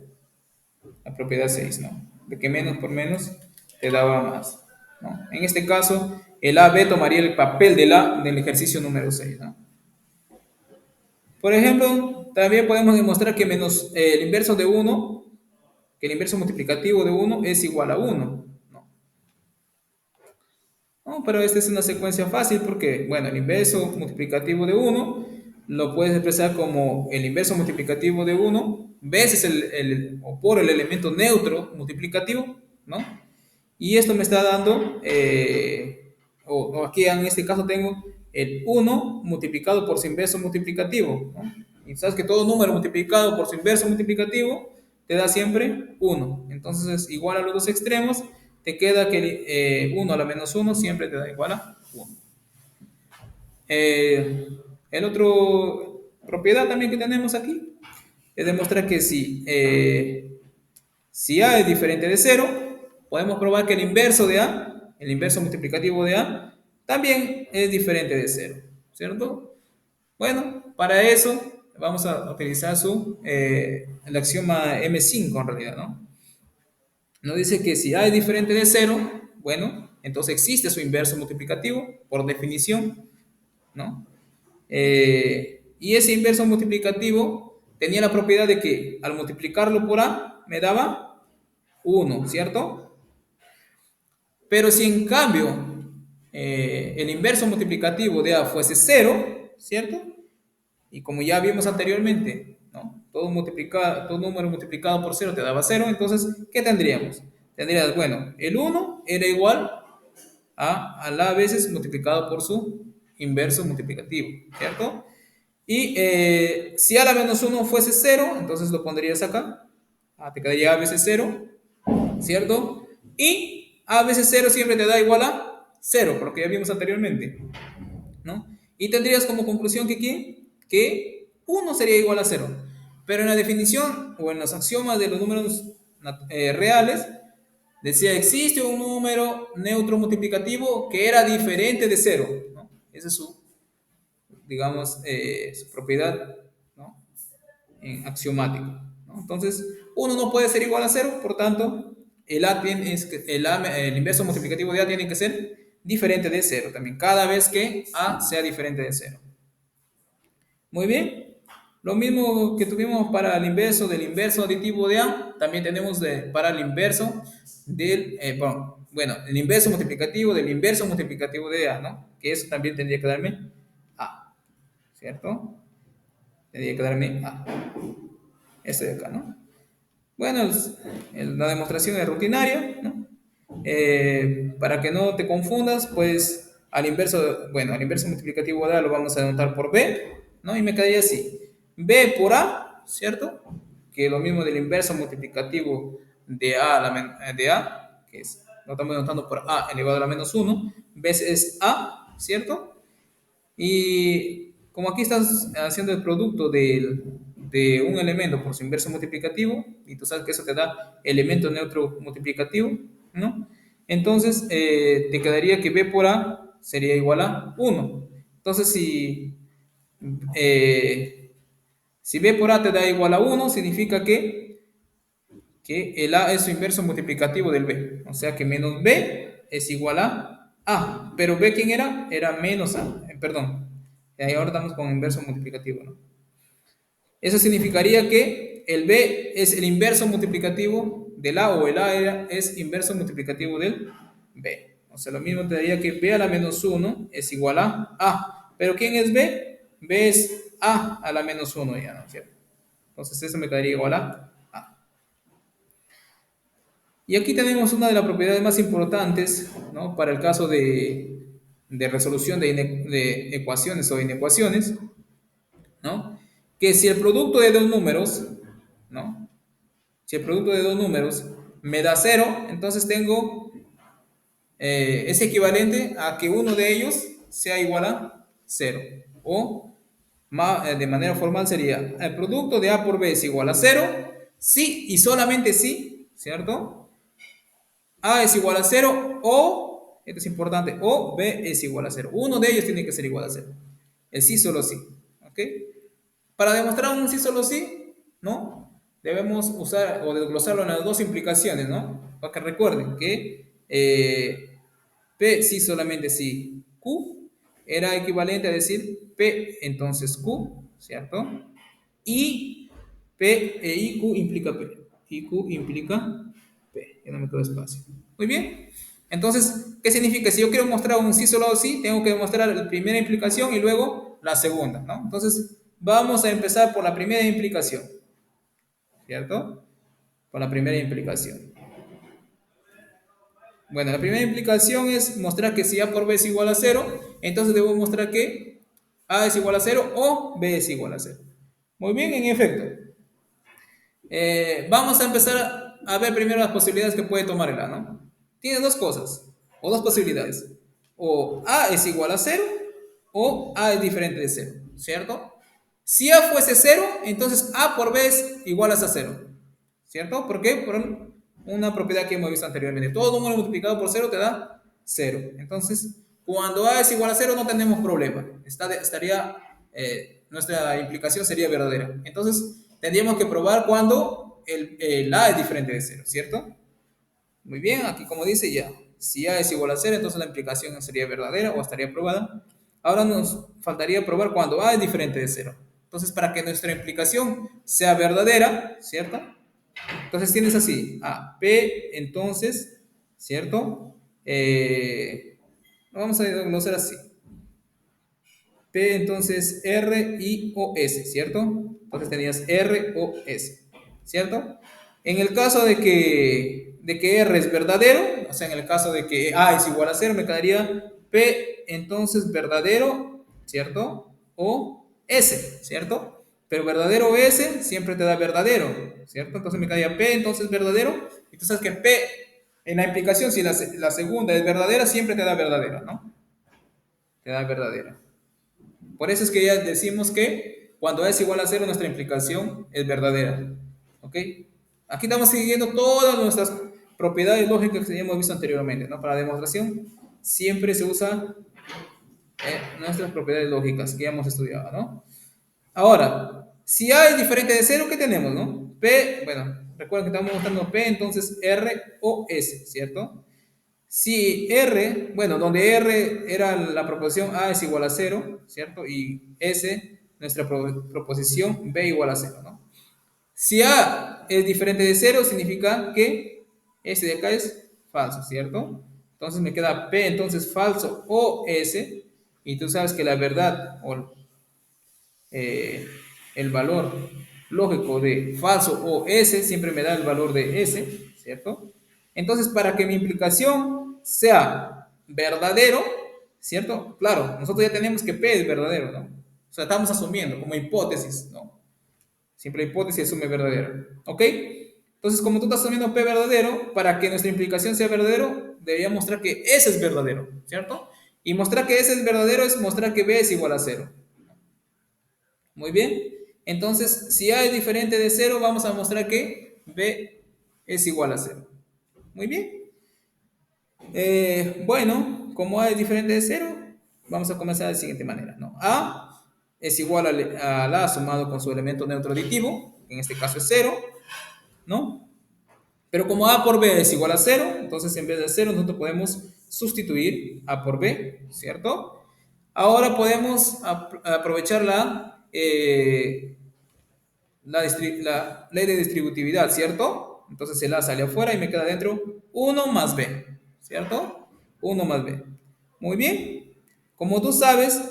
La propiedad 6, ¿no? De que menos por menos te daba más, ¿no? En este caso, el AB tomaría el papel del ejercicio número 6, ¿no? Por ejemplo, también podemos demostrar que menos el inverso de uno, que el inverso multiplicativo de uno es igual a uno, ¿no? No, pero esta es una secuencia fácil porque, bueno, el inverso multiplicativo de uno lo puedes expresar como el inverso multiplicativo de uno veces o por el elemento neutro multiplicativo, ¿no? Y esto me está dando, o aquí en este caso tengo el uno multiplicado por su inverso multiplicativo, ¿no? Y sabes que todo número multiplicado por su inverso multiplicativo te da siempre uno. Entonces, igual a los dos extremos, te queda que 1 a la menos uno siempre te da igual a uno. El otro propiedad también que tenemos aquí es demostrar que si A es diferente de cero, podemos probar que el inverso de A, el inverso multiplicativo de A, también es diferente de cero, ¿cierto? Bueno, para eso vamos a utilizar el axioma M5 en realidad, ¿no? Nos dice que si A es diferente de cero, bueno, entonces existe su inverso multiplicativo, por definición, ¿no? Y ese inverso multiplicativo tenía la propiedad de que al multiplicarlo por A me daba 1, ¿cierto? Pero si en cambio el inverso multiplicativo de A fuese 0, ¿cierto? Y como ya vimos anteriormente, ¿no? Todo número multiplicado por 0 te daba 0, entonces, ¿qué tendríamos? Tendrías, bueno, el 1 era igual a la veces multiplicado por su inverso multiplicativo, ¿cierto? Y si a la menos 1 fuese 0, entonces lo pondrías acá. Te quedaría a veces 0, ¿cierto? Y a veces 0 siempre te da igual a 0, por lo que ya vimos anteriormente, ¿no? Y tendrías como conclusión que 1 sería igual a 0. Pero en la definición o en los axiomas de los números reales, decía, existe un número neutro multiplicativo que era diferente de 0, ¿no? Esa es su, digamos, su propiedad, ¿no? Axiomática, ¿no? Entonces, 1 no puede ser igual a 0, por tanto, el inverso multiplicativo de A tiene que ser diferente de 0 también, cada vez que A sea diferente de 0. Muy bien. Lo mismo que tuvimos para el inverso del inverso aditivo de A, también tenemos para el inverso bueno, el inverso multiplicativo del inverso multiplicativo de A, ¿no? Que eso también tendría que darme A, ¿cierto? Tendría que darme A. Esto de acá, ¿no? Bueno, la demostración es rutinaria, ¿no? Para que no te confundas, pues al inverso multiplicativo de A lo vamos a anotar por B, ¿no? Y me quedaría así, B por A, ¿cierto? Que es lo mismo del inverso multiplicativo de de A, que es, lo estamos anotando por A elevado a la menos 1, B es A, ¿cierto? Y como aquí estás haciendo el producto de un elemento por su inverso multiplicativo, y tú sabes que eso te da elemento neutro multiplicativo, ¿no? Entonces, te quedaría que B por A sería igual a 1. Entonces, eh, si B por A te da igual a 1, significa que el A es su inverso multiplicativo del B. O sea que menos B es igual a A. Pero B, ¿quién era? Era menos A. Perdón. Y ahora estamos con inverso multiplicativo, ¿no? Eso significaría que el B es el inverso multiplicativo del A, o el A es inverso multiplicativo del B. O sea, lo mismo te daría que B a la menos 1 es igual a A. ¿Pero quién es B? B es A la menos 1 ya, ¿no es cierto? Entonces eso me quedaría igual a A. Y aquí tenemos una de las propiedades más importantes, ¿no? Para el caso de resolución de ecuaciones o inecuaciones, ¿no? Que si el producto de dos números, ¿no? Si el producto de dos números me da 0, entonces es equivalente a que uno de ellos sea igual a 0. O de manera formal sería, el producto de A por B es igual a 0, sí y solamente sí, ¿cierto? A es igual a 0 o, esto es importante, o B es igual a 0. Uno de ellos tiene que ser igual a 0. El sí solo sí, ¿ok? Para demostrar un sí solo sí, ¿no? Debemos usar o desglosarlo en las dos implicaciones, ¿no? Para que recuerden que P sí solamente sí Q era equivalente a decir P entonces Q, ¿cierto? Y P e IQ implica P. IQ implica P. Ya no me quedo espacio. Muy bien. Entonces, ¿qué significa? Si yo quiero mostrar un sí solo sí, tengo que demostrar la primera implicación y luego la segunda, ¿no? Entonces, vamos a empezar por la primera implicación, ¿cierto? Por la primera implicación. Bueno, la primera implicación es mostrar que si A por B es igual a 0, entonces debo mostrar que A es igual a 0 o B es igual a 0. Muy bien, en efecto. Vamos a empezar a ver primero las posibilidades que puede tomar el A, ¿no? Tiene dos cosas, o dos posibilidades. O A es igual a 0, o A es diferente de 0, ¿cierto? Si A fuese 0, entonces A por B es igual a 0, ¿cierto? ¿Por qué? Por una propiedad que hemos visto anteriormente. Todo número multiplicado por 0 te da 0. Entonces, cuando A es igual a 0 no tenemos problema. Nuestra implicación sería verdadera. Entonces, tendríamos que probar cuando el A es diferente de 0, ¿cierto? Muy bien, aquí como dice ya, si A es igual a 0, entonces la implicación sería verdadera o estaría probada. Ahora nos faltaría probar cuando A es diferente de 0. Entonces, para que nuestra implicación sea verdadera, ¿cierto? Entonces tienes así, P, entonces, ¿cierto? Vamos a glosar así. P, entonces, R, I, O, S, ¿cierto? Entonces tenías R, O, S, ¿cierto? En el caso de que R es verdadero, o sea, en el caso de que A es igual a cero, me quedaría P, entonces, verdadero, ¿cierto? O S, ¿cierto? Pero verdadero o S siempre te da verdadero, ¿cierto? Entonces me quedaría P, entonces, verdadero. Y tú sabes que P, en la implicación, si la segunda es verdadera, siempre te da verdadera, ¿no? Te da verdadera. Por eso es que ya decimos que cuando es igual a cero, nuestra implicación es verdadera. ¿Ok? Aquí estamos siguiendo todas nuestras propiedades lógicas que ya hemos visto anteriormente, ¿no? Para la demostración siempre se usa nuestras propiedades lógicas que ya hemos estudiado, ¿no? Ahora, si A es diferente de cero, ¿qué tenemos, no? P, bueno, recuerden que estamos mostrando P, entonces R o S, ¿cierto? Si R, bueno, donde R era la proposición A es igual a cero, ¿cierto? Y S, nuestra proposición B igual a cero, ¿no? Si A es diferente de cero, significa que este de acá es falso, ¿cierto? Entonces me queda P, entonces falso o S, y tú sabes que la verdad o eh, el valor lógico de falso o S siempre me da el valor de S, ¿cierto? Entonces, para que mi implicación sea verdadero, ¿cierto? Claro, nosotros ya tenemos que P es verdadero, ¿no? O sea, estamos asumiendo como hipótesis, ¿no? Siempre hipótesis asume verdadero, ¿ok? Entonces, como tú estás asumiendo P verdadero, para que nuestra implicación sea verdadero, debería mostrar que S es verdadero, ¿cierto? Y mostrar que S es verdadero es mostrar que B es igual a cero. Muy bien. Entonces, si A es diferente de cero, vamos a mostrar que B es igual a cero. Muy bien. Bueno, como A es diferente de cero, vamos a comenzar de la siguiente manera, ¿no? A es igual a la sumado con su elemento neutro aditivo, que en este caso es cero, ¿no? Pero como A por B es igual a cero, entonces en vez de cero nosotros podemos sustituir A por B, ¿cierto? Ahora podemos aprovechar la ley de distributividad, ¿cierto? Entonces el A sale afuera y me queda dentro uno más B, ¿cierto? Uno más B. Muy bien. Como tú sabes,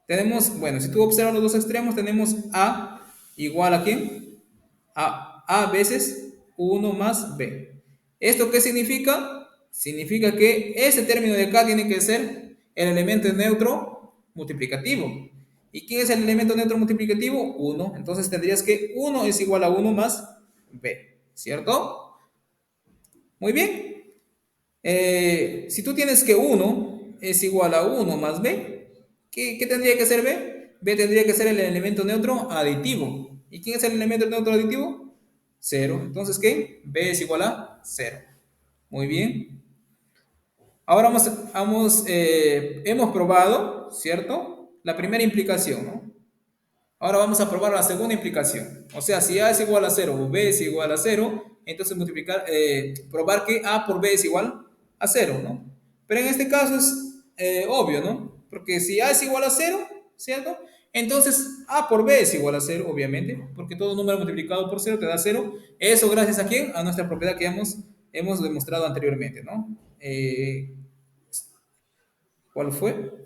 tenemos, bueno, si tú observas los dos extremos, tenemos A igual a ¿quién? A veces uno más B. ¿Esto qué significa? Significa que ese término de acá tiene que ser el elemento neutro multiplicativo. ¿Y quién es el elemento neutro multiplicativo? Uno. Entonces tendrías que uno es igual a uno más B, ¿cierto? Muy bien. Si tú tienes que uno es igual a uno más B, ¿qué tendría que ser B? B tendría que ser el elemento neutro aditivo. ¿Y quién es el elemento neutro aditivo? Cero. Entonces, ¿qué? B es igual a cero. Muy bien. Ahora hemos probado, ¿cierto? La primera implicación, ¿no? Ahora vamos a probar la segunda implicación. O sea, si A es igual a cero o B es igual a cero, entonces probar que A por B es igual a cero, ¿no? Pero en este caso es obvio, ¿no? Porque si A es igual a cero, ¿cierto? Entonces A por B es igual a cero, obviamente, porque todo número multiplicado por cero te da cero. Eso gracias a quién? A nuestra propiedad que hemos demostrado anteriormente, ¿no? ¿Cuál fue?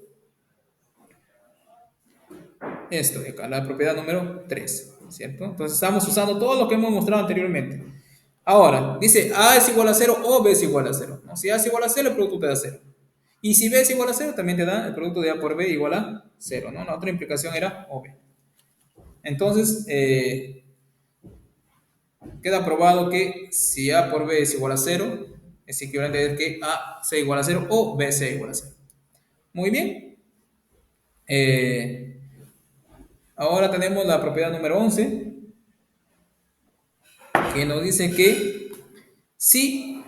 Esto de acá, la propiedad número 3, ¿cierto? Entonces estamos usando todo lo que hemos mostrado anteriormente. Ahora, dice A es igual a cero o B es igual a cero, ¿no? Si A es igual a cero, el producto te da cero. Y si B es igual a cero, también te da el producto de A por B igual a cero, ¿no? La otra implicación era OB. Entonces, queda probado que si A por B es igual a cero, es equivalente a que A sea igual a cero o B sea igual a cero. Muy bien. Eh, Ahora tenemos la propiedad número 11, que nos dice que si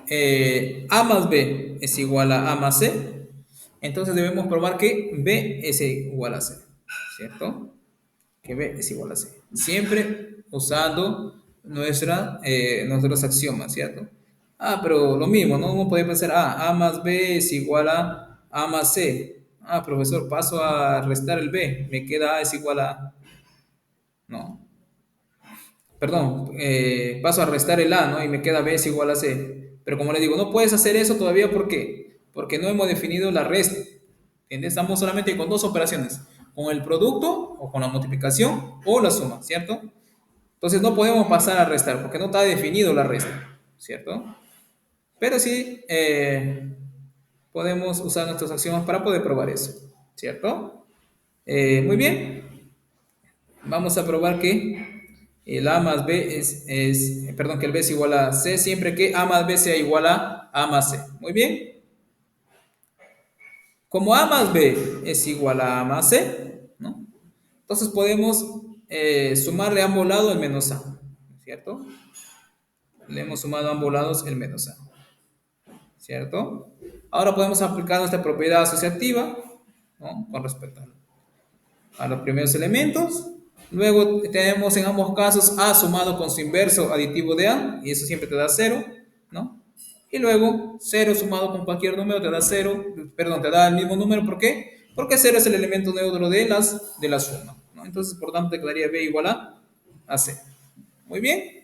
A más B es igual a más C, entonces debemos probar que B es igual a C, ¿cierto? Que B es igual a C. Siempre usando nuestros axiomas, ¿cierto? Pero lo mismo, ¿no? Uno puede pensar, A más B es igual a más C. Profesor, paso a restar el B, me queda A es igual a... No. perdón, paso a restar el A, ¿no? Y me queda B es igual a C. Pero como le digo, no puedes hacer eso todavía, ¿por qué? Porque no hemos definido la resta. ¿Entiendes? Estamos solamente con dos operaciones, con el producto o con la multiplicación o la suma, ¿cierto? Entonces no podemos pasar a restar porque no está definido la resta, ¿cierto? Pero sí podemos usar nuestros axiomas para poder probar eso, ¿cierto? Muy bien, vamos a probar que el A más B perdón, que el B es igual a C siempre que A más B sea igual a A más C. Muy bien, como A más B es igual a A más C, ¿no? Entonces podemos sumarle a ambos lados el menos A, ¿cierto? Le hemos sumado a ambos lados el menos A, ¿cierto? Ahora podemos aplicar nuestra propiedad asociativa, ¿no? Con respecto a los primeros elementos. Luego tenemos en ambos casos A sumado con su inverso aditivo de A, y eso siempre te da 0, ¿no? Y luego 0 sumado con cualquier número te da 0, perdón, te da el mismo número, ¿por qué? Porque 0 es el elemento neutro de la suma, ¿no? Entonces, por tanto, te quedaría B igual a C. Muy bien.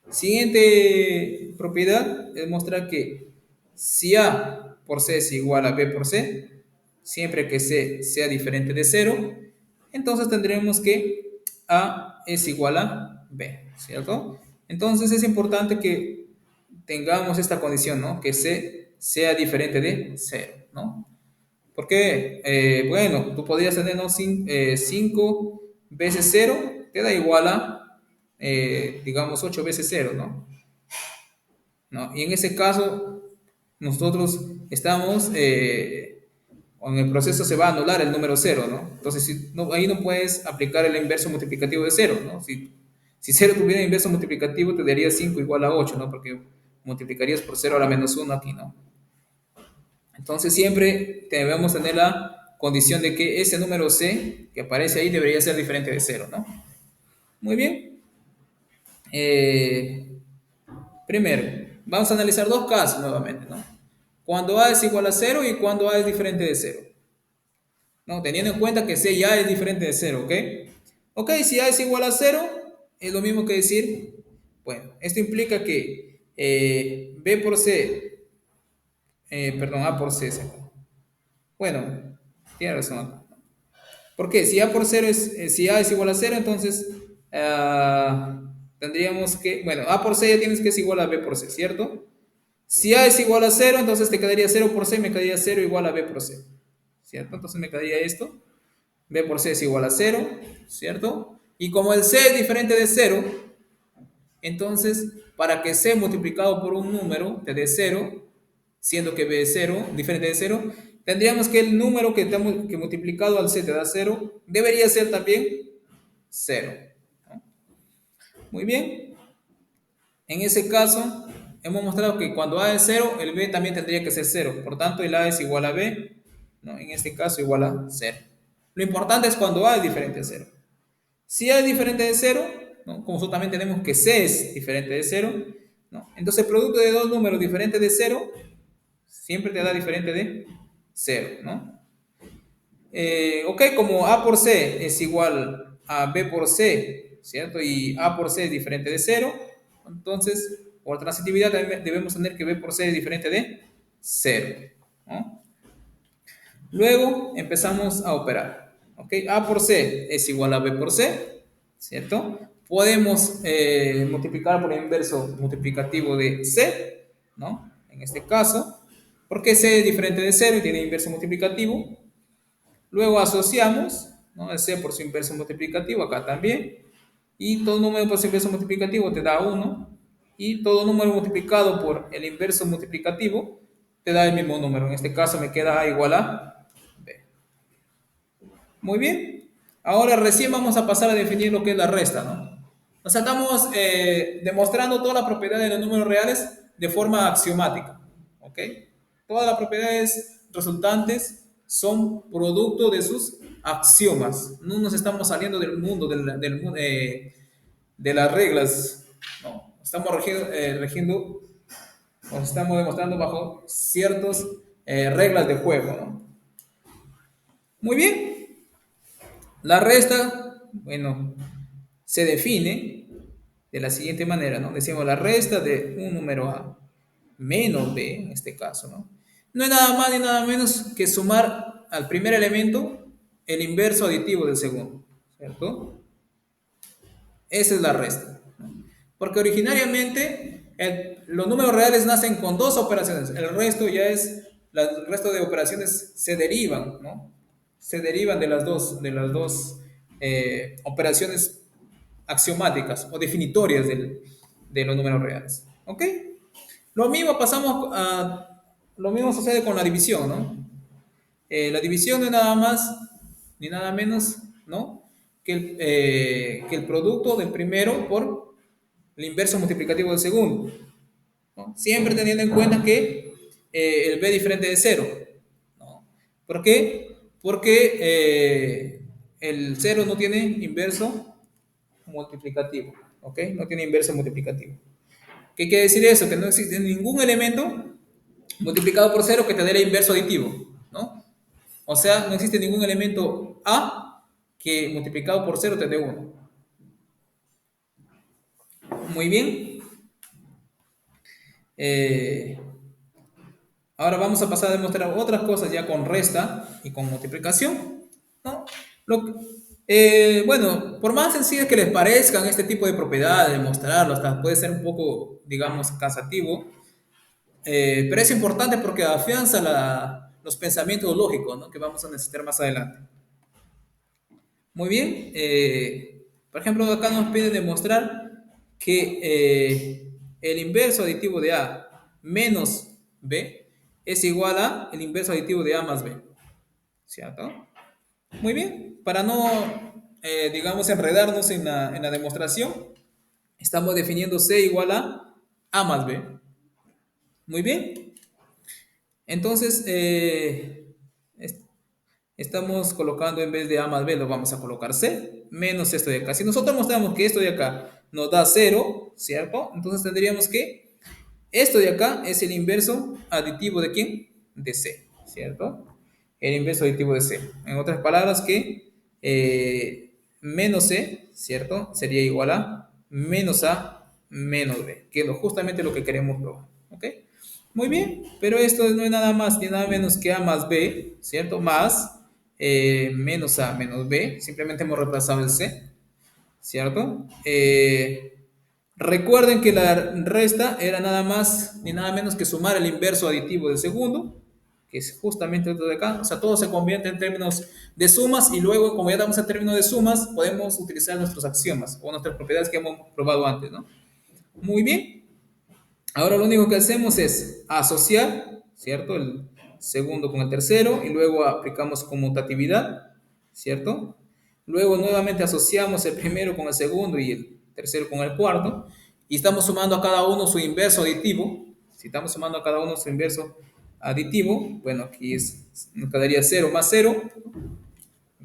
Siguiente propiedad es mostrar que si A por C es igual a B por C, siempre que C sea diferente de 0, entonces tendremos que A es igual a B, ¿cierto? Entonces es importante que tengamos esta condición, ¿no? Que C sea diferente de 0, ¿no? Porque, bueno, tú podrías tener, ¿no? 5 veces 0 te da igual a, digamos, 8 veces 0, ¿no? ¿No? Y en ese caso, nosotros estamos, en el proceso se va a anular el número 0, ¿no? Entonces, ahí no puedes aplicar el inverso multiplicativo de 0, ¿no? Si 0 tuviera inverso multiplicativo, te daría 5 igual a 8, ¿no? Porque multiplicarías por 0 a la menos 1 aquí, ¿no? Entonces, siempre debemos tener la condición de que ese número C que aparece ahí debería ser diferente de 0, ¿no? Muy bien. Primero, vamos a analizar dos casos nuevamente, ¿no? Cuando A es igual a 0 y cuando A es diferente de 0, ¿no? Teniendo en cuenta que C ya es diferente de 0, ¿ok? Ok, si A es igual a 0, es lo mismo que decir, bueno, esto implica que B por C, perdón, A por C, bueno, tiene razón. ¿Por qué? Si A por 0 si A es igual a 0, entonces tendríamos que, bueno, A por C ya tienes que es igual a B por C, ¿cierto? Si A es igual a 0, entonces te quedaría 0 por C, me quedaría 0 igual a B por C, ¿cierto? Entonces me quedaría esto, B por C es igual a 0, ¿cierto? Y como el C es diferente de 0, entonces para que C multiplicado por un número te dé 0, siendo que B es 0, diferente de 0, tendríamos que el número que multiplicado al C te da 0, debería ser también 0, ¿no? Muy bien. En ese caso, hemos mostrado que cuando A es 0, el B también tendría que ser 0. Por tanto, el A es igual a B, ¿no? En este caso, igual a 0. Lo importante es cuando A es diferente de 0. Si A es diferente de 0, ¿no? Como nosotros también tenemos que C es diferente de 0, ¿no? Entonces, el producto de dos números diferentes de 0 siempre te da diferente de 0, ¿no? Ok, como A por C es igual a B por C, ¿cierto? Y A por C es diferente de 0, entonces, por transitividad debemos tener que B por C es diferente de 0, ¿no? Luego empezamos a operar. ¿Ok? A por C es igual a B por C, ¿cierto? Podemos multiplicar por el inverso multiplicativo de C, ¿no? En este caso, porque C es diferente de 0 y tiene inverso multiplicativo. Luego asociamos, ¿no? El C por su inverso multiplicativo, acá también. Y todo número por su inverso multiplicativo te da 1. Y todo número multiplicado por el inverso multiplicativo te da el mismo número. En este caso me queda A igual a B. Muy bien. Ahora recién vamos a pasar a definir lo que es la resta, ¿no? O sea, estamos demostrando todas las propiedades de los números reales de forma axiomática, ¿ok? Todas las propiedades resultantes son producto de sus axiomas. No nos estamos saliendo del mundo, de las reglas, ¿no? Estamos regiendo, nos estamos demostrando bajo ciertas reglas de juego, ¿no? Muy bien. La resta, bueno, se define. de la siguiente manera, ¿no? Decimos la resta de un número A menos B, en este caso, ¿no? No es nada más ni nada menos que sumar al primer elemento el inverso aditivo del segundo, ¿cierto? Esa es la resta, ¿no? Porque originariamente los números reales nacen con dos operaciones, el resto ya es, el resto de operaciones se derivan, ¿no? Se derivan de las dos operaciones axiomáticas o definitorias de los números reales. ¿Ok? Lo mismo sucede con la división, ¿no? La división no es nada más ni nada menos, ¿no? Que el producto del primero por el inverso multiplicativo del segundo, ¿no? Siempre teniendo en cuenta que el b es diferente de cero, ¿no? ¿Por qué? Porque el cero no tiene inverso multiplicativo, ¿ok? No tiene inverso multiplicativo. ¿Qué quiere decir eso? Que no existe ningún elemento multiplicado por cero que te dé el inverso aditivo, ¿no? O sea, no existe ningún elemento A que multiplicado por cero te dé uno. Muy bien. Eh, Ahora vamos a pasar a demostrar otras cosas ya con resta y con multiplicación, ¿no? Bueno, por más sencillas que les parezcan este tipo de propiedades, demostrarlo, hasta puede ser un poco, digamos, cansativo, pero es importante porque afianza los pensamientos lógicos, ¿no? Que vamos a necesitar más adelante. Muy bien. Por ejemplo, acá nos piden demostrar que el inverso aditivo de A menos B es igual a el inverso aditivo de A más B. ¿Cierto? Muy bien. Para no, digamos, enredarnos en la demostración, estamos definiendo C igual a A más B. Muy bien. Entonces, estamos colocando en vez de A más B, lo vamos a colocar C, menos esto de acá. Si nosotros mostramos que esto de acá nos da 0, ¿cierto? Entonces tendríamos que esto de acá es el inverso aditivo de ¿quién? De C, ¿cierto? El inverso aditivo de C. En otras palabras, que menos C, ¿cierto? Sería igual a menos B, que es justamente lo que queremos probar, ¿ok? Muy bien, pero esto no es nada más ni nada menos que A más B, ¿cierto? Más menos A menos B, simplemente hemos reemplazado el C, ¿cierto? Recuerden que la resta era nada más ni nada menos que sumar el inverso aditivo del segundo, que es justamente esto de acá. O sea, todo se convierte en términos de sumas y luego, como ya damos el término de sumas, podemos utilizar nuestros axiomas o nuestras propiedades que hemos probado antes, ¿no? Muy bien. Ahora lo único que hacemos es asociar, ¿cierto? El segundo con el tercero y luego aplicamos conmutatividad, ¿cierto? Luego nuevamente asociamos el primero con el segundo y el tercero con el cuarto y estamos sumando a cada uno su inverso aditivo. Si estamos sumando a cada uno su inverso aditivo, bueno, aquí nos quedaría 0 más 0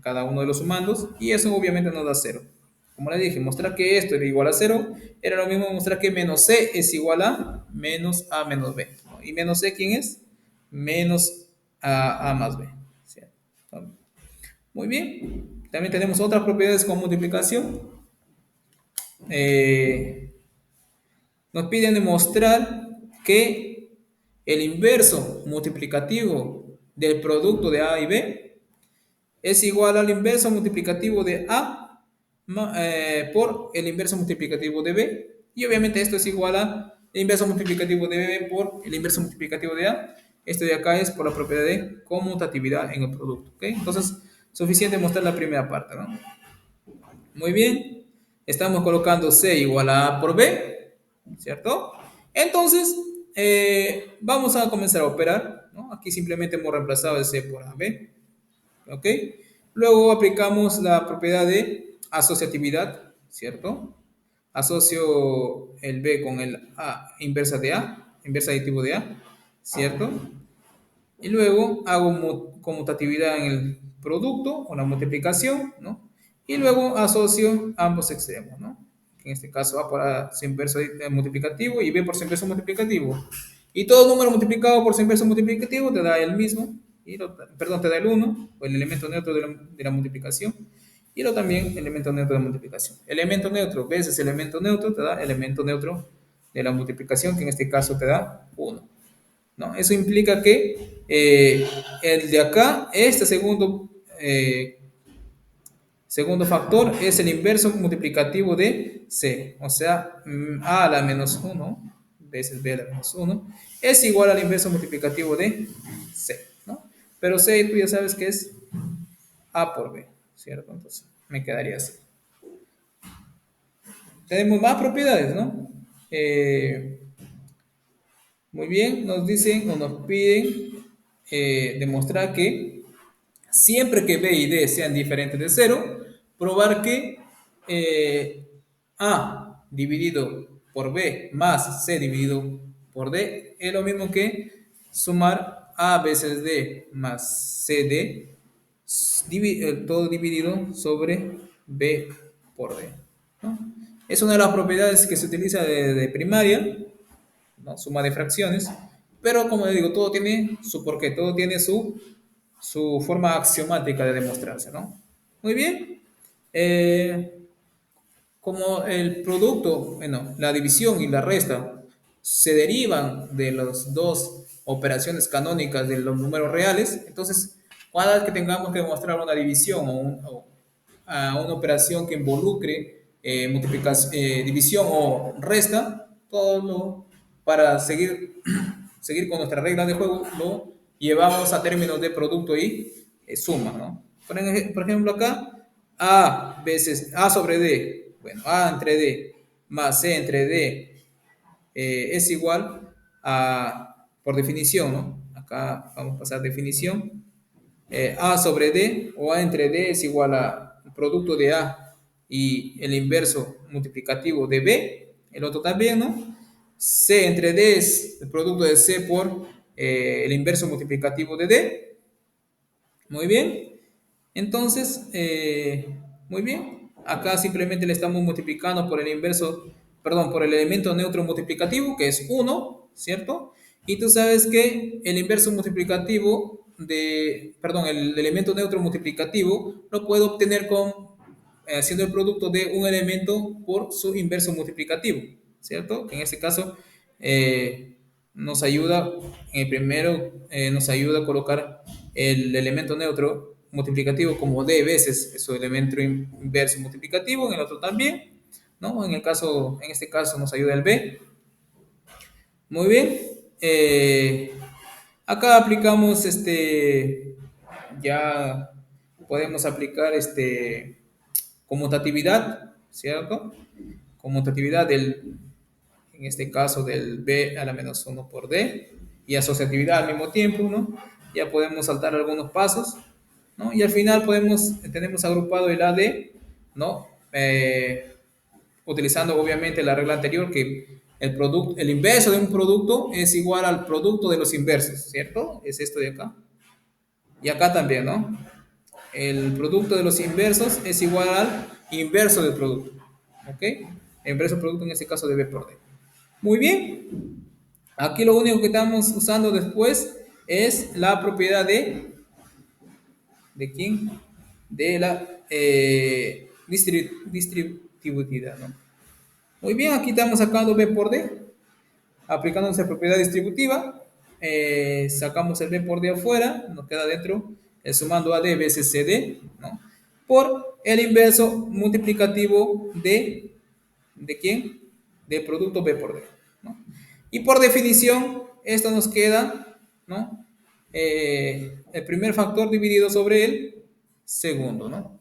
cada uno de los sumandos y eso obviamente nos da 0. Como les dije, mostrar que esto era igual a 0 era lo mismo mostrar que menos c es igual a menos b. ¿No? ¿Y menos c quién es? Menos a más b. ¿Cierto? Muy bien. También tenemos otras propiedades con multiplicación. Nos piden demostrar que el inverso multiplicativo del producto de a y b es igual al inverso multiplicativo de A por el inverso multiplicativo de B. Y obviamente esto es igual a el inverso multiplicativo de B por el inverso multiplicativo de A. Esto de acá es por la propiedad de conmutatividad en el producto. ¿Okay? Entonces, suficiente mostrar la primera parte, ¿no? Muy bien. Estamos colocando C igual a A por B, ¿cierto? Entonces, vamos a comenzar a operar, ¿no? Aquí simplemente hemos reemplazado el C por AB. ¿Ok? Luego aplicamos la propiedad de asociatividad, ¿cierto? Asocio el B con el A inversa de A, inversa aditivo de A, ¿cierto? Y luego hago conmutatividad en el producto o la multiplicación, ¿no? Y luego asocio ambos extremos, ¿no? En este caso A por A su inverso multiplicativo y B por su inverso multiplicativo. Y todo número multiplicado por su inverso multiplicativo te da el mismo, perdón, te da el 1, o el elemento neutro de la multiplicación. y luego también elemento neutro de multiplicación. Elemento neutro veces elemento neutro te da elemento neutro de la multiplicación, que en este caso te da 1. ¿No? Eso implica que el de acá, este segundo factor es el inverso multiplicativo de C, o sea, A a la menos 1 veces B a la menos 1 es igual al inverso multiplicativo de C, ¿no? Pero C tú ya sabes que es A por B, ¿cierto? Entonces me quedaría así. Tenemos más propiedades, ¿no? Muy bien, nos dicen o nos piden demostrar que siempre que B y D sean diferentes de cero, probar que A dividido por B más C dividido por D es lo mismo que sumar A veces D más CD, todo dividido sobre B por D, ¿no? Es una de las propiedades que se utiliza de primaria, ¿no? Suma de fracciones, pero como les digo, todo tiene su porqué, todo tiene su forma axiomática de demostrarse, ¿no? Muy bien. Como el producto, bueno, la división y la resta se derivan de las dos operaciones canónicas de los números reales, entonces, cada vez que tengamos que demostrar una división a una operación que involucre multiplicación, división o resta, para seguir con nuestra regla de juego, lo llevamos a términos de producto y suma, ¿no? Por ejemplo, acá, A veces A sobre D, bueno, A entre D más C entre D es igual a, por definición, ¿no? Acá vamos a pasar definición. A sobre D o A entre D es igual a el producto de A y el inverso multiplicativo de B, el otro también, ¿no? C entre D es el producto de C por el inverso multiplicativo de D. Muy bien. Entonces, muy bien. Acá simplemente le estamos multiplicando por el inverso, perdón, por el elemento neutro multiplicativo, que es 1, ¿cierto? Y tú sabes que el inverso multiplicativo perdón, el elemento neutro multiplicativo lo puedo obtener haciendo el producto de un elemento por su inverso multiplicativo, ¿cierto? Que en este caso nos ayuda, en el primero nos ayuda a colocar el elemento neutro multiplicativo como d veces su elemento inverso multiplicativo, en el otro también, ¿no? En este caso nos ayuda el b. Muy bien. Acá aplicamos ya podemos aplicar conmutatividad, ¿cierto? Conmutatividad en este caso del b a la menos 1 por d, y asociatividad al mismo tiempo, ¿no? Ya podemos saltar algunos pasos, ¿no? Y al final tenemos agrupado el AD, ¿no? Utilizando obviamente la regla anterior que el inverso de un producto es igual al producto de los inversos, ¿cierto? Es esto de acá. Y acá también, ¿no? El producto de los inversos es igual al inverso del producto, ¿ok? El inverso del producto en este caso de B por D. Muy bien. Aquí lo único que estamos usando después es la propiedad ¿de quién? De la distributividad, ¿no? Muy bien, aquí estamos sacando B por D, aplicando nuestra propiedad distributiva, sacamos el B por D afuera, nos queda dentro sumando AD veces CD, ¿no? Por el inverso multiplicativo ¿de quién? Del producto B por D, ¿no? Y por definición, esto nos queda, ¿no? El primer factor dividido sobre el segundo, ¿no?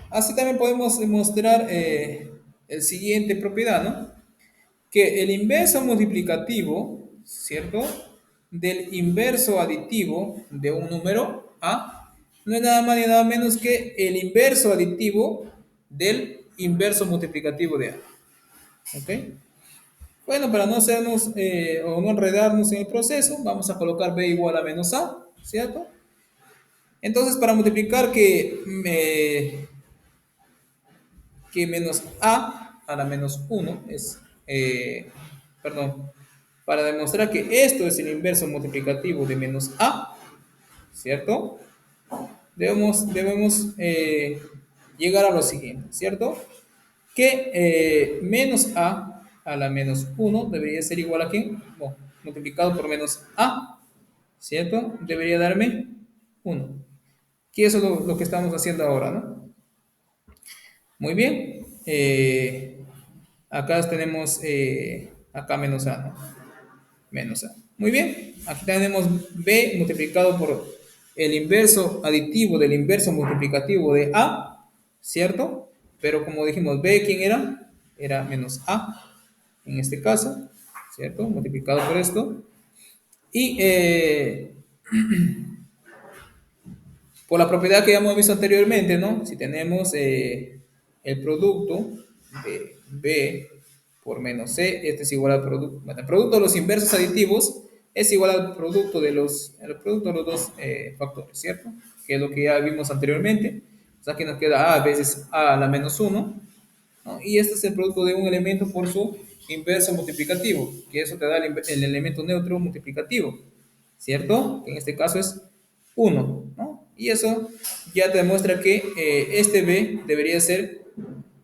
Así también podemos demostrar el siguiente propiedad, ¿no? Que el inverso multiplicativo, ¿cierto? Del inverso aditivo de un número A no es nada más ni nada menos que el inverso aditivo del inverso multiplicativo de A. ¿Ok? Bueno, para no hacernos o no enredarnos en el proceso, vamos a colocar B igual a menos A, ¿cierto? Entonces, para multiplicar que menos a la menos 1 es, perdón, para demostrar que esto es el inverso multiplicativo de menos a, ¿cierto? debemos llegar a lo siguiente, ¿cierto? Que menos a la menos uno debería ser igual a ¿qué? Bueno, multiplicado por menos a, ¿cierto? Debería darme uno. Que eso es lo que estamos haciendo ahora, ¿no? Muy bien. Acá tenemos acá menos a, ¿no? Menos a. Muy bien. Aquí tenemos b multiplicado por el inverso aditivo del inverso multiplicativo de a, ¿cierto? Pero como dijimos, b, ¿quién era? Era menos a, en este caso, ¿cierto? Multiplicado por esto. Y por la propiedad que ya hemos visto anteriormente, ¿no? Si tenemos el producto de B por menos C, este es igual al producto. Bueno, el producto de los inversos aditivos es igual al producto de los dos factores, ¿cierto? Que es lo que ya vimos anteriormente. O sea, que nos queda A veces A a la menos uno, ¿no? Y este es el producto de un elemento por su inverso multiplicativo, que eso te da el elemento neutro multiplicativo, ¿cierto? Que en este caso es uno, ¿no? Y eso ya te demuestra que este b debería ser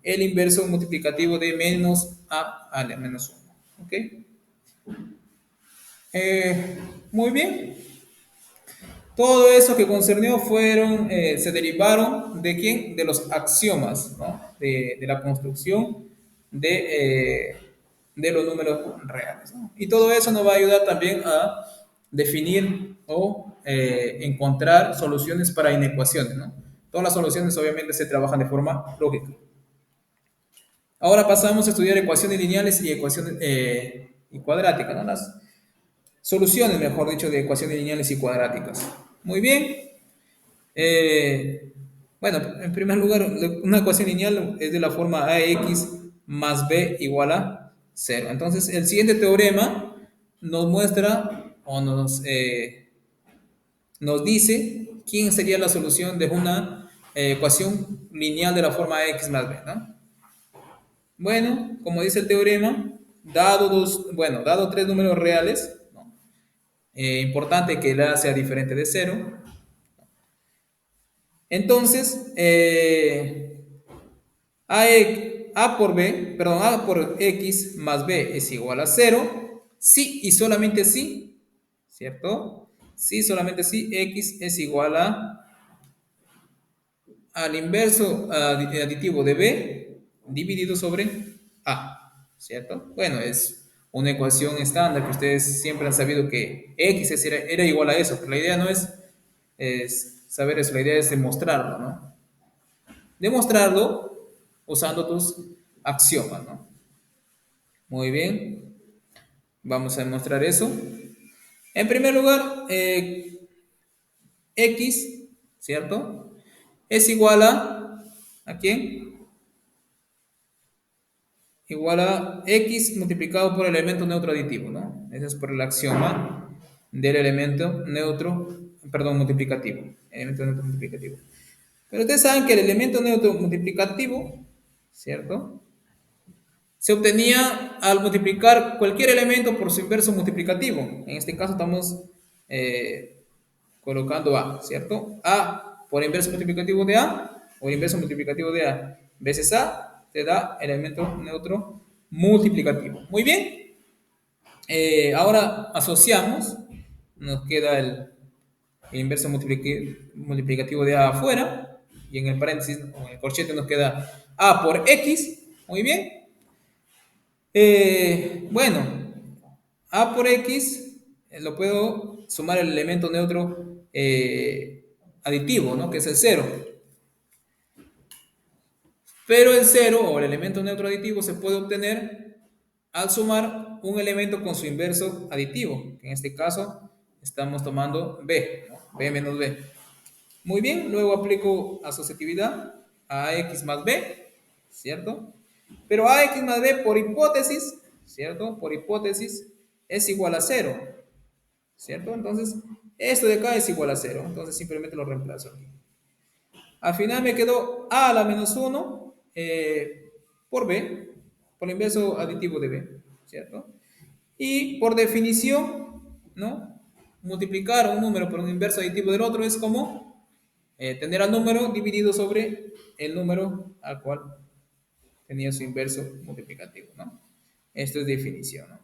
el inverso multiplicativo de menos a la menos uno, ¿ok? Eh, muy bien. Todo eso que concernió se derivaron de quién? De los axiomas, ¿no? De la construcción de, de los números reales, ¿no? Y todo eso nos va a ayudar también a definir o encontrar soluciones para inecuaciones, ¿no? Todas las soluciones obviamente se trabajan de forma lógica. Ahora pasamos a estudiar ecuaciones lineales y ecuaciones y cuadráticas, ¿no? Las soluciones, mejor dicho, de ecuaciones lineales y cuadráticas. Muy bien. Eh, bueno, en primer lugar, una ecuación lineal es de la forma ax más b igual a cero. Entonces, el siguiente teorema nos muestra o nos dice quién sería la solución de una ecuación lineal de la forma x más b, ¿no? Bueno, como dice el teorema, dado tres números reales, ¿no? Importante que el a sea diferente de cero. Entonces, a por b, perdón, a por x más b es igual a cero, sí y solamente sí, ¿cierto? Sí, solamente sí, x es igual al inverso aditivo de b dividido sobre a, ¿cierto? Bueno, es una ecuación estándar que ustedes siempre han sabido que era igual a eso, pero la idea no es saber eso, la idea es demostrarlo, ¿no? Demostrarlo usando tus axiomas, ¿no? Muy bien, vamos a demostrar eso. En primer lugar, x, ¿cierto? Es igual ¿a quién? Igual a x multiplicado por el elemento neutro aditivo, ¿no? Ese es por el axioma del elemento neutro, perdón, multiplicativo. Elemento neutro multiplicativo. Pero ustedes saben que el elemento neutro multiplicativo, ¿cierto? Se obtenía al multiplicar cualquier elemento por su inverso multiplicativo. En este caso estamos eh, colocando A, ¿cierto? A por inverso multiplicativo de A o inverso multiplicativo de A veces A te da el elemento neutro multiplicativo. Muy bien. Ahora asociamos, nos queda el inverso multiplicativo de A afuera y en el paréntesis o en el corchete nos queda A por X. Muy bien. Bueno, A por X lo puedo sumar el elemento neutro aditivo, ¿no? Que es el cero. Pero el cero o el elemento neutro aditivo se puede obtener al sumar un elemento con su inverso aditivo. En este caso estamos tomando B, ¿no? B menos B. Muy bien, luego aplico asociatividad a X más B, ¿cierto? Pero AX más B por hipótesis, ¿cierto? Por hipótesis es igual a cero, ¿cierto? Entonces, esto de acá es igual a cero, entonces simplemente lo reemplazo aquí. Al final me quedó A a la menos 1 por B, por el inverso aditivo de B, ¿cierto? Y por definición, ¿no? Multiplicar un número por un inverso aditivo del otro es como tener al número dividido sobre el número al cual tenía su inverso multiplicativo, ¿no? Esto es definición, ¿no?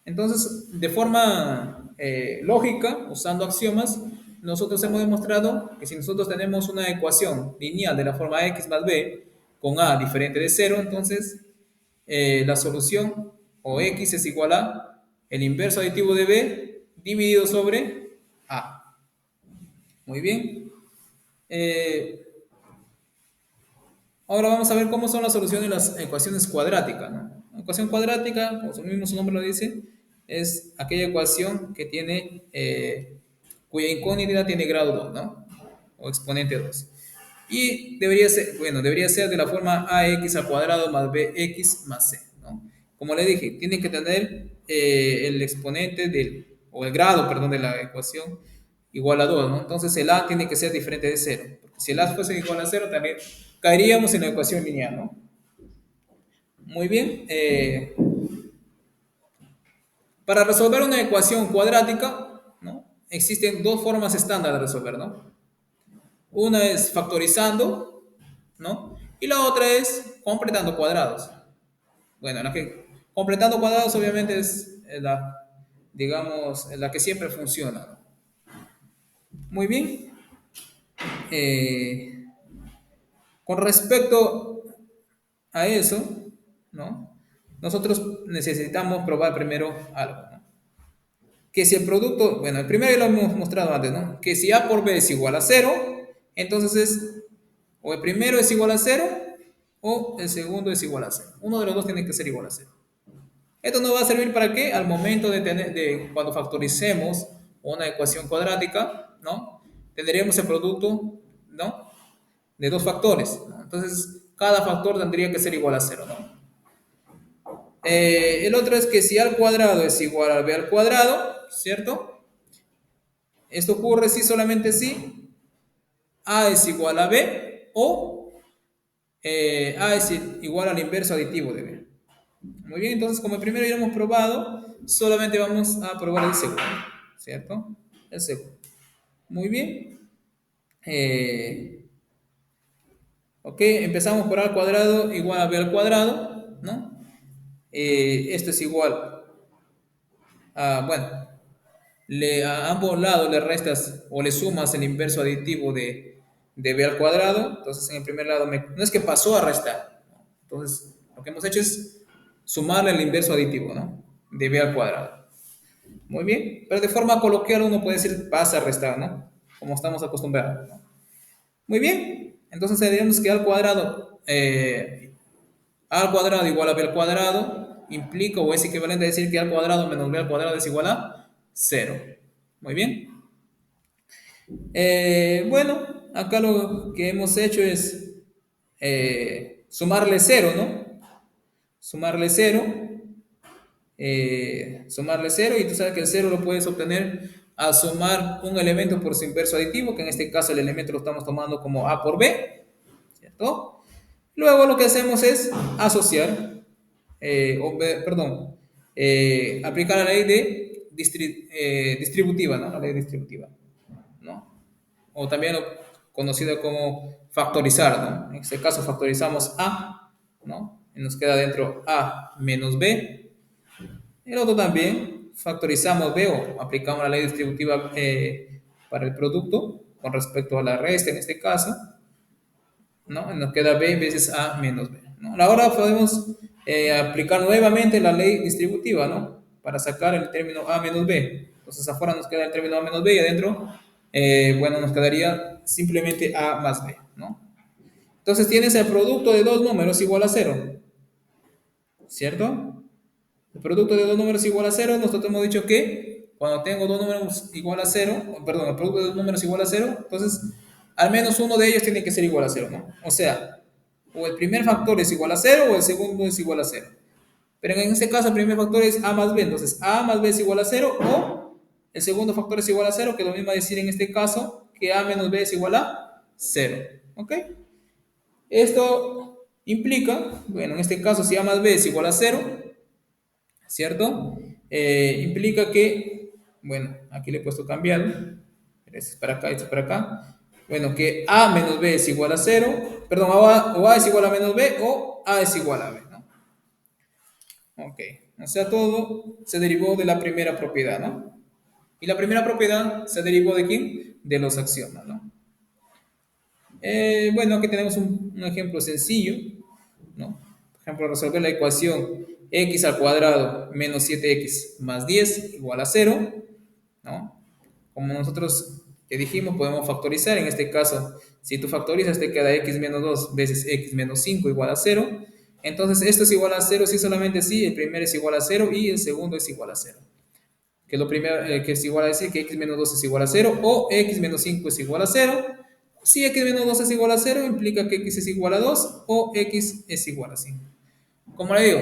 Entonces, de forma lógica, usando axiomas, nosotros hemos demostrado que si nosotros tenemos una ecuación lineal de la forma x más b con a diferente de cero, entonces la solución o x es igual a el inverso aditivo de b dividido sobre a. Muy bien. Eh, Ahora vamos a ver cómo son las soluciones de las ecuaciones cuadráticas, ¿no? La ecuación cuadrática, como su mismo su nombre lo dice, es aquella ecuación que tiene, cuya incógnita tiene grado 2, ¿no? O exponente 2. Y debería ser, bueno, debería ser de la forma ax al cuadrado más bx más c, ¿no? Como le dije, tiene que tener el exponente o el grado, perdón, de la ecuación igual a 2, ¿no? Entonces el a tiene que ser diferente de cero, porque si el a fuese igual a cero, también caeríamos en la ecuación lineal, ¿no? Muy bien. Para resolver una ecuación cuadrática, ¿no? Existen dos formas estándar de resolver, ¿no? Una es factorizando, ¿no? Y la otra es completando cuadrados. Bueno, la que completando cuadrados obviamente es la, digamos, la que siempre funciona, ¿no? Muy bien. Eh, con respecto a eso, ¿no? Nosotros necesitamos probar primero algo, ¿no? Que si el producto, bueno, el primero ya lo hemos mostrado antes, ¿no? Que si A por B es igual a cero, entonces o el primero es igual a cero o el segundo es igual a cero. Uno de los dos tiene que ser igual a cero. Esto nos va a servir para qué? Al momento de cuando factoricemos una ecuación cuadrática, ¿no? Tendríamos el producto, ¿no? De dos factores, ¿no? Entonces, cada factor tendría que ser igual a cero, ¿no? El otro es que si A al cuadrado es igual a B al cuadrado, ¿cierto? Esto ocurre si solamente si A es igual a B o A es igual al inverso aditivo de B. Muy bien, entonces como el primero ya lo hemos probado, solamente vamos a probar el segundo, ¿cierto? El segundo. Muy bien. Ok, empezamos por A al cuadrado igual a B al cuadrado, ¿no? Esto es igual a, bueno, a ambos lados le restas o le sumas el inverso aditivo de b al cuadrado. Entonces, en el primer lado, no es que pasó a restar, ¿no? Entonces, lo que hemos hecho es sumarle el inverso aditivo, ¿no? De b al cuadrado. Muy bien, pero de forma coloquial uno puede decir pasa a restar, ¿no? Como estamos acostumbrados, ¿no? Muy bien, entonces diríamos que a al cuadrado igual a b al cuadrado implica o es equivalente a decir que a al cuadrado menos b al cuadrado es igual a cero. Muy bien. Bueno, acá lo que hemos hecho es sumarle cero, ¿no? Sumarle cero, sumarle cero, y tú sabes que el cero lo puedes obtener al sumar un elemento por su inverso aditivo, que en este caso el elemento lo estamos tomando como a por b, ¿cierto? Luego lo que hacemos es asociar, perdón, aplicar la ley de distributiva, ¿no? La ley distributiva, ¿no? O también conocido como factorizar, ¿no? En este caso factorizamos A, ¿no? Y nos queda dentro A menos B. El otro también factorizamos B o aplicamos la ley distributiva para el producto con respecto a la resta en este caso, ¿no? Y nos queda B veces A menos B, ¿no? Ahora podemos aplicar nuevamente la ley distributiva, ¿no? Para sacar el término A menos B. Entonces afuera nos queda el término A menos B y adentro, bueno, nos quedaría simplemente A más B, ¿no? Entonces tienes el producto de dos números igual a cero, ¿cierto? El producto de dos números igual a cero, nosotros hemos dicho que cuando tengo dos números igual a cero, perdón, el producto de dos números igual a cero, entonces al menos uno de ellos tiene que ser igual a cero, ¿no? O sea, o el primer factor es igual a cero o el segundo es igual a cero. Pero en este caso el primer factor es a más b, entonces a más b es igual a cero o el segundo factor es igual a cero, que es lo mismo decir en este caso que a menos b es igual a cero. ¿Ok? Esto implica, bueno, en este caso si a más b es igual a cero, ¿cierto? Implica que, bueno, aquí le he puesto cambiar, este es para acá, este es para acá. Bueno, que a menos b es igual a cero, perdón, o a es igual a menos b o a es igual a b, ¿no? Ok, o sea, todo se derivó de la primera propiedad, ¿no? Y la primera propiedad se derivó de quién? De los axiomas, ¿no? Bueno, aquí tenemos un ejemplo sencillo, ¿no? Por ejemplo, resolver la ecuación x al cuadrado menos 7x más 10 igual a cero, ¿no? Como nosotros que dijimos, podemos factorizar. En este caso, si tú factorizas, te queda x menos 2 veces x menos 5 igual a cero. Entonces, esto es igual a cero si solamente si el primero es igual a cero y el segundo es igual a cero. Que lo primero que es igual a decir que x menos 2 es igual a cero o x menos 5 es igual a cero. Si x menos 2 es igual a cero, implica que x es igual a 2 o x es igual a 5. Como le digo,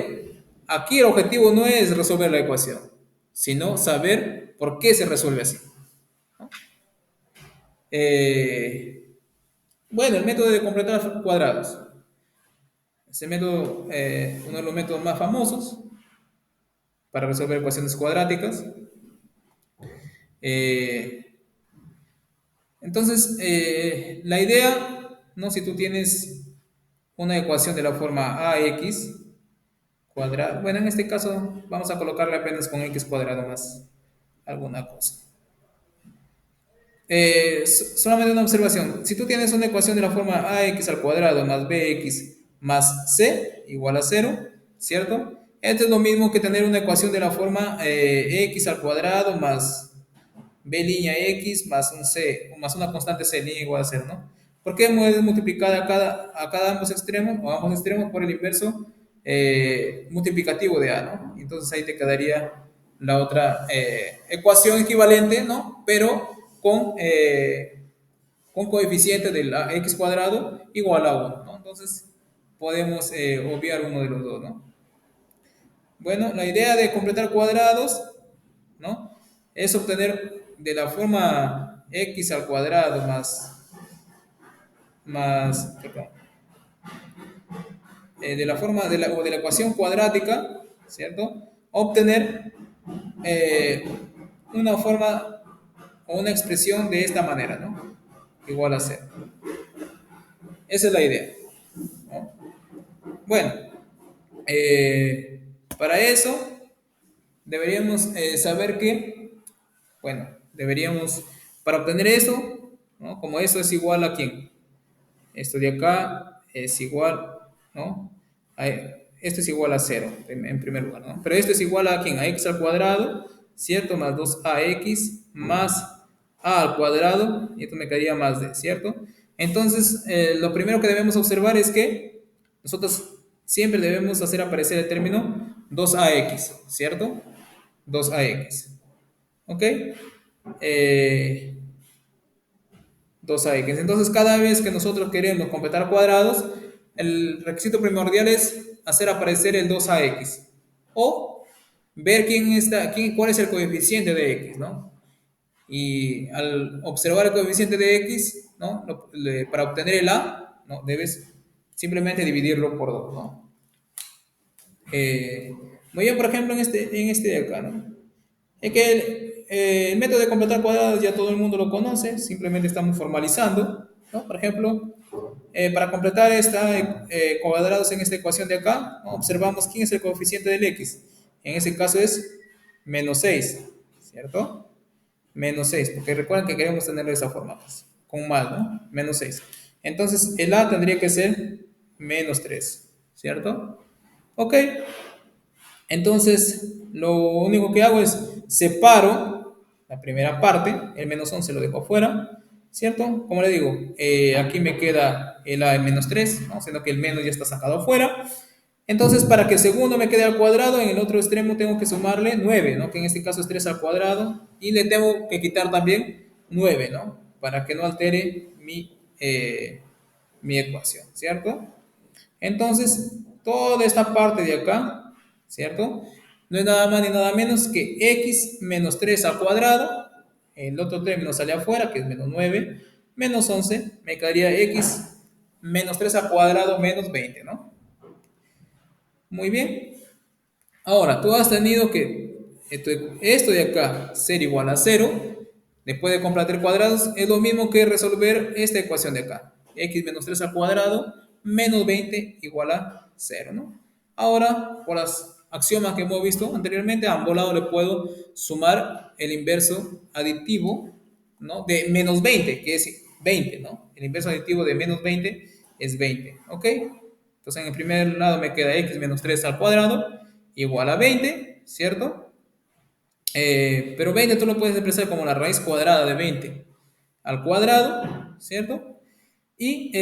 aquí el objetivo no es resolver la ecuación, sino saber por qué se resuelve así. Eh, bueno, el método de completar cuadrados. Ese método, uno de los métodos más famosos para resolver ecuaciones cuadráticas. Eh, entonces, la idea, ¿no? Si tú tienes una ecuación de la forma ax cuadrado, bueno, en este caso vamos a colocarle apenas con x cuadrado más alguna cosa. Solamente una observación. Si tú tienes una ecuación de la forma ax al cuadrado más bx más c igual a cero, ¿cierto? Esto es lo mismo que tener una ecuación de la forma x al cuadrado más b línea x más un c, más una constante c línea igual a cero, ¿no? ¿Por qué puedes multiplicar a cada ambos extremos o ambos extremos por el inverso multiplicativo de a, ¿no? Entonces ahí te quedaría la otra ecuación equivalente, ¿no? Pero con coeficiente del x cuadrado igual a 1, ¿no? Entonces podemos obviar uno de los dos, ¿no? Bueno, la idea de completar cuadrados, ¿no? Es obtener de la forma x al cuadrado perdón, de la forma o de la ecuación cuadrática, ¿cierto? Obtener eh, una forma o una expresión de esta manera, ¿no? Igual a cero. Esa es la idea, ¿no? Bueno, eh, para eso deberíamos saber que, bueno, deberíamos, para obtener eso, ¿no? Como eso es igual a quién, esto de acá es igual, ¿no? Esto es igual a cero, en primer lugar, ¿no? Pero esto es igual a quién, a x al cuadrado, ¿cierto? Más 2ax más a al cuadrado, y esto me quedaría más d, ¿cierto? Entonces, lo primero que debemos observar es que nosotros siempre debemos hacer aparecer el término 2ax, ¿cierto? 2ax, ¿ok? Eh, 2ax. Entonces, cada vez que nosotros queremos completar cuadrados, el requisito primordial es hacer aparecer el 2ax o ver cuál es el coeficiente de x, ¿no? Y al observar el coeficiente de x, ¿no? Para obtener el a, ¿no? Debes simplemente dividirlo por 2, ¿no? Eh, Muy bien, por ejemplo, en este de acá, ¿no? Es que el método de completar cuadrados ya todo el mundo lo conoce, simplemente estamos formalizando, ¿no? Por ejemplo, para completar cuadrados en esta ecuación de acá, ¿no? Observamos quién es el coeficiente del x. En ese caso es menos 6, ¿cierto? Menos 6, porque recuerden que queremos tenerlo de esa forma, pues, con más, ¿no? Menos 6. Entonces el a tendría que ser menos 3, ¿cierto? Ok, entonces, lo único que hago es separo la primera parte, el menos 11 lo dejo afuera, ¿cierto? Como le digo, aquí me queda el a en menos 3, ¿no? Siendo que el menos ya está sacado afuera. Entonces, para que el segundo me quede al cuadrado, en el otro extremo tengo que sumarle 9, ¿no? Que en este caso es 3 al cuadrado. Y le tengo que quitar también 9, ¿no? Para que no altere mi ecuación, ¿cierto? Entonces, toda esta parte de acá, ¿cierto? No es nada más ni nada menos que x menos 3 al cuadrado. El otro término sale afuera, que es menos 9, menos 11, me quedaría x menos 3 al cuadrado menos 20, ¿no? Muy bien. Ahora, tú has tenido que esto de acá ser igual a 0, después de completar cuadrados, es lo mismo que resolver esta ecuación de acá. X menos 3 al cuadrado menos 20 igual a 0, ¿no? Ahora, por las axiomas que hemos visto anteriormente, a ambos lados le puedo sumar el inverso aditivo, ¿no? De menos 20, que es 20, ¿no? El inverso aditivo de menos 20 es 20, ¿ok? Entonces, en el primer lado me queda x menos 3 al cuadrado igual a 20, ¿cierto? Pero 20 tú lo puedes expresar como la raíz cuadrada de 20 al cuadrado, ¿cierto? Y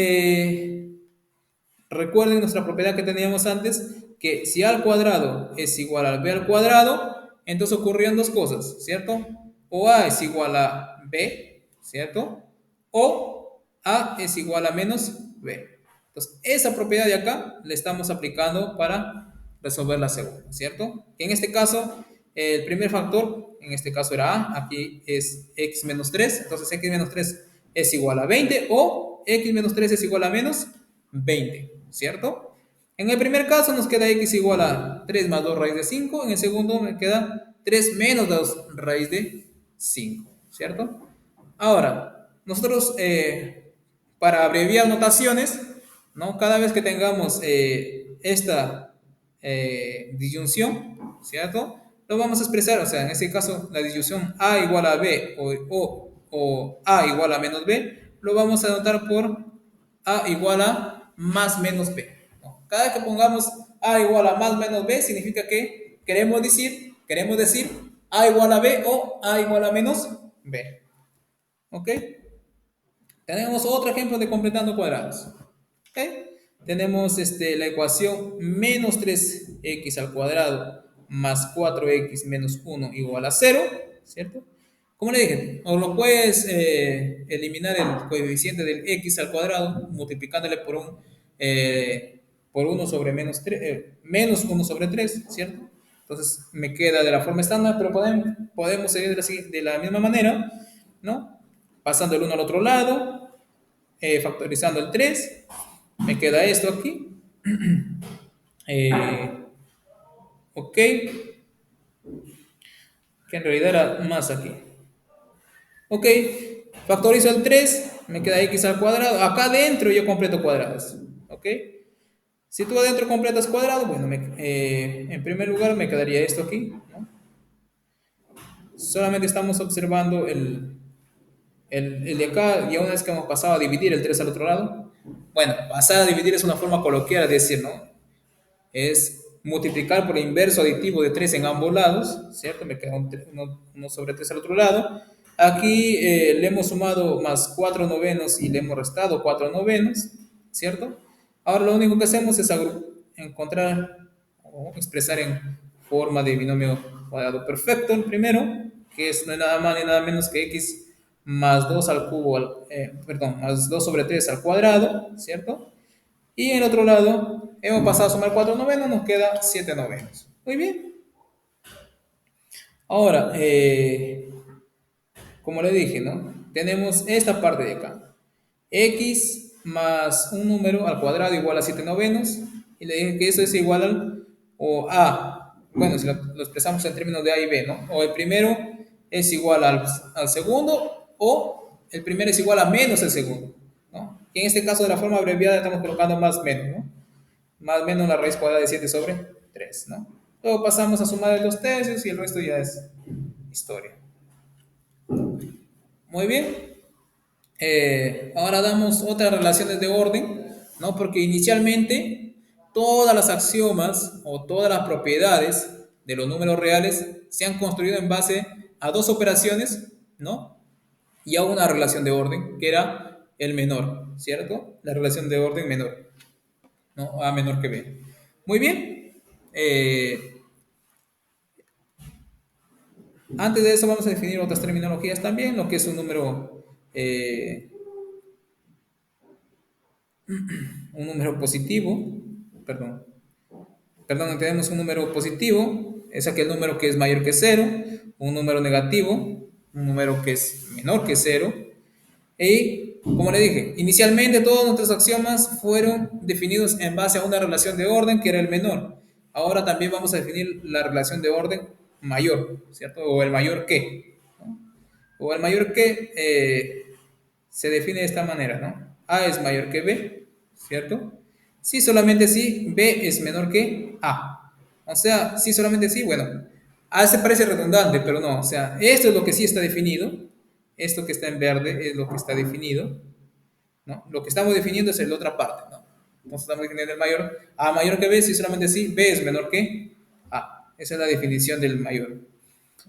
recuerden nuestra propiedad que teníamos antes, que si a al cuadrado es igual al b al cuadrado, entonces ocurrían dos cosas, ¿cierto? O a es igual a b, ¿cierto? O a es igual a menos b. Entonces, esa propiedad de acá la estamos aplicando para resolver la segunda, ¿cierto? En este caso, el primer factor, en este caso era a, aquí es x menos 3, entonces x menos 3 es igual a 20 o x menos 3 es igual a menos 20, ¿cierto? En el primer caso nos queda x igual a 3 más 2 raíz de 5, en el segundo me queda 3 menos 2 raíz de 5, ¿cierto? Ahora, nosotros para abreviar notaciones, ¿no? Cada vez que tengamos esta disyunción, ¿cierto? Lo vamos a expresar, o sea, en este caso la disyunción a igual a b o a igual a menos b, lo vamos a anotar por a igual a más menos b, ¿no? Cada vez que pongamos a igual a más menos b, significa que queremos decir a igual a b o a igual a menos b. ¿Ok? Tenemos otro ejemplo de completando cuadrados. ¿Ok? Tenemos la ecuación menos 3x al cuadrado más 4x menos 1 igual a 0, ¿cierto? Como le dije, o lo puedes eliminar el coeficiente del x al cuadrado multiplicándole por 1 sobre menos 1 sobre 3, ¿cierto? Entonces me queda de la forma estándar, pero podemos seguir de la misma manera, ¿no? Pasando el 1 al otro lado, factorizando el 3, me queda esto aquí. Ok, que en realidad era más aquí. Ok, factorizo el 3, me queda x al cuadrado. Acá adentro yo completo cuadrados. Ok, si tú adentro completas cuadrados, bueno, en primer lugar me quedaría esto aquí, ¿no? Solamente estamos observando el de acá, y una vez que hemos pasado a dividir el 3 al otro lado, bueno, pasar a dividir es una forma coloquial de decir, ¿no? Es multiplicar por el inverso aditivo de 3 en ambos lados, ¿cierto? Me queda 1 sobre 3 al otro lado. Aquí le hemos sumado más 4 novenos y le hemos restado 4 novenos, ¿cierto? Ahora lo único que hacemos es encontrar o expresar en forma de binomio cuadrado perfecto el primero, que es nada más ni nada menos que x más 2 al cubo, perdón, más 2 sobre 3 al cuadrado, ¿cierto? Y en el otro lado, hemos pasado a sumar 4 novenos, nos queda 7 novenos. Muy bien. Ahora, como le dije, ¿no? Tenemos esta parte de acá. X más un número al cuadrado igual a 7 novenos. Y le dije que eso es igual o a, bueno, si lo expresamos en términos de a y b, ¿no? O el primero es igual al segundo, o el primero es igual a menos el segundo, ¿no? Y en este caso de la forma abreviada estamos colocando más menos, ¿no? Más menos la raíz cuadrada de 7 sobre 3, ¿no? Luego pasamos a sumar los tercios y el resto ya es historia. Muy bien. Ahora damos otras relaciones de orden, ¿no? Porque inicialmente todas las axiomas o todas las propiedades de los números reales se han construido en base a dos operaciones, ¿no? Y a una relación de orden, que era el menor, ¿cierto? La relación de orden menor, ¿no? A menor que B. Muy bien. Antes de eso vamos a definir otras terminologías también, lo que es un número positivo, perdón, tenemos un número positivo, es aquel número que es mayor que cero, un número negativo, un número que es menor que cero, y como le dije, inicialmente todos nuestros axiomas fueron definidos en base a una relación de orden que era el menor. Ahora también vamos a definir la relación de orden mayor, ¿cierto? O el mayor que, ¿no? o el mayor que se define de esta manera, ¿no? A es mayor que B, ¿cierto? Si solamente si B es menor que A. O sea, si solamente si, bueno, A se parece redundante, pero no, o sea, esto es lo que sí está definido, esto que está en verde es lo que está definido, ¿no? Lo que estamos definiendo es la otra parte, ¿no? Entonces estamos definiendo el mayor, A mayor que B, si solamente si B es menor que A. Esa es la definición del mayor.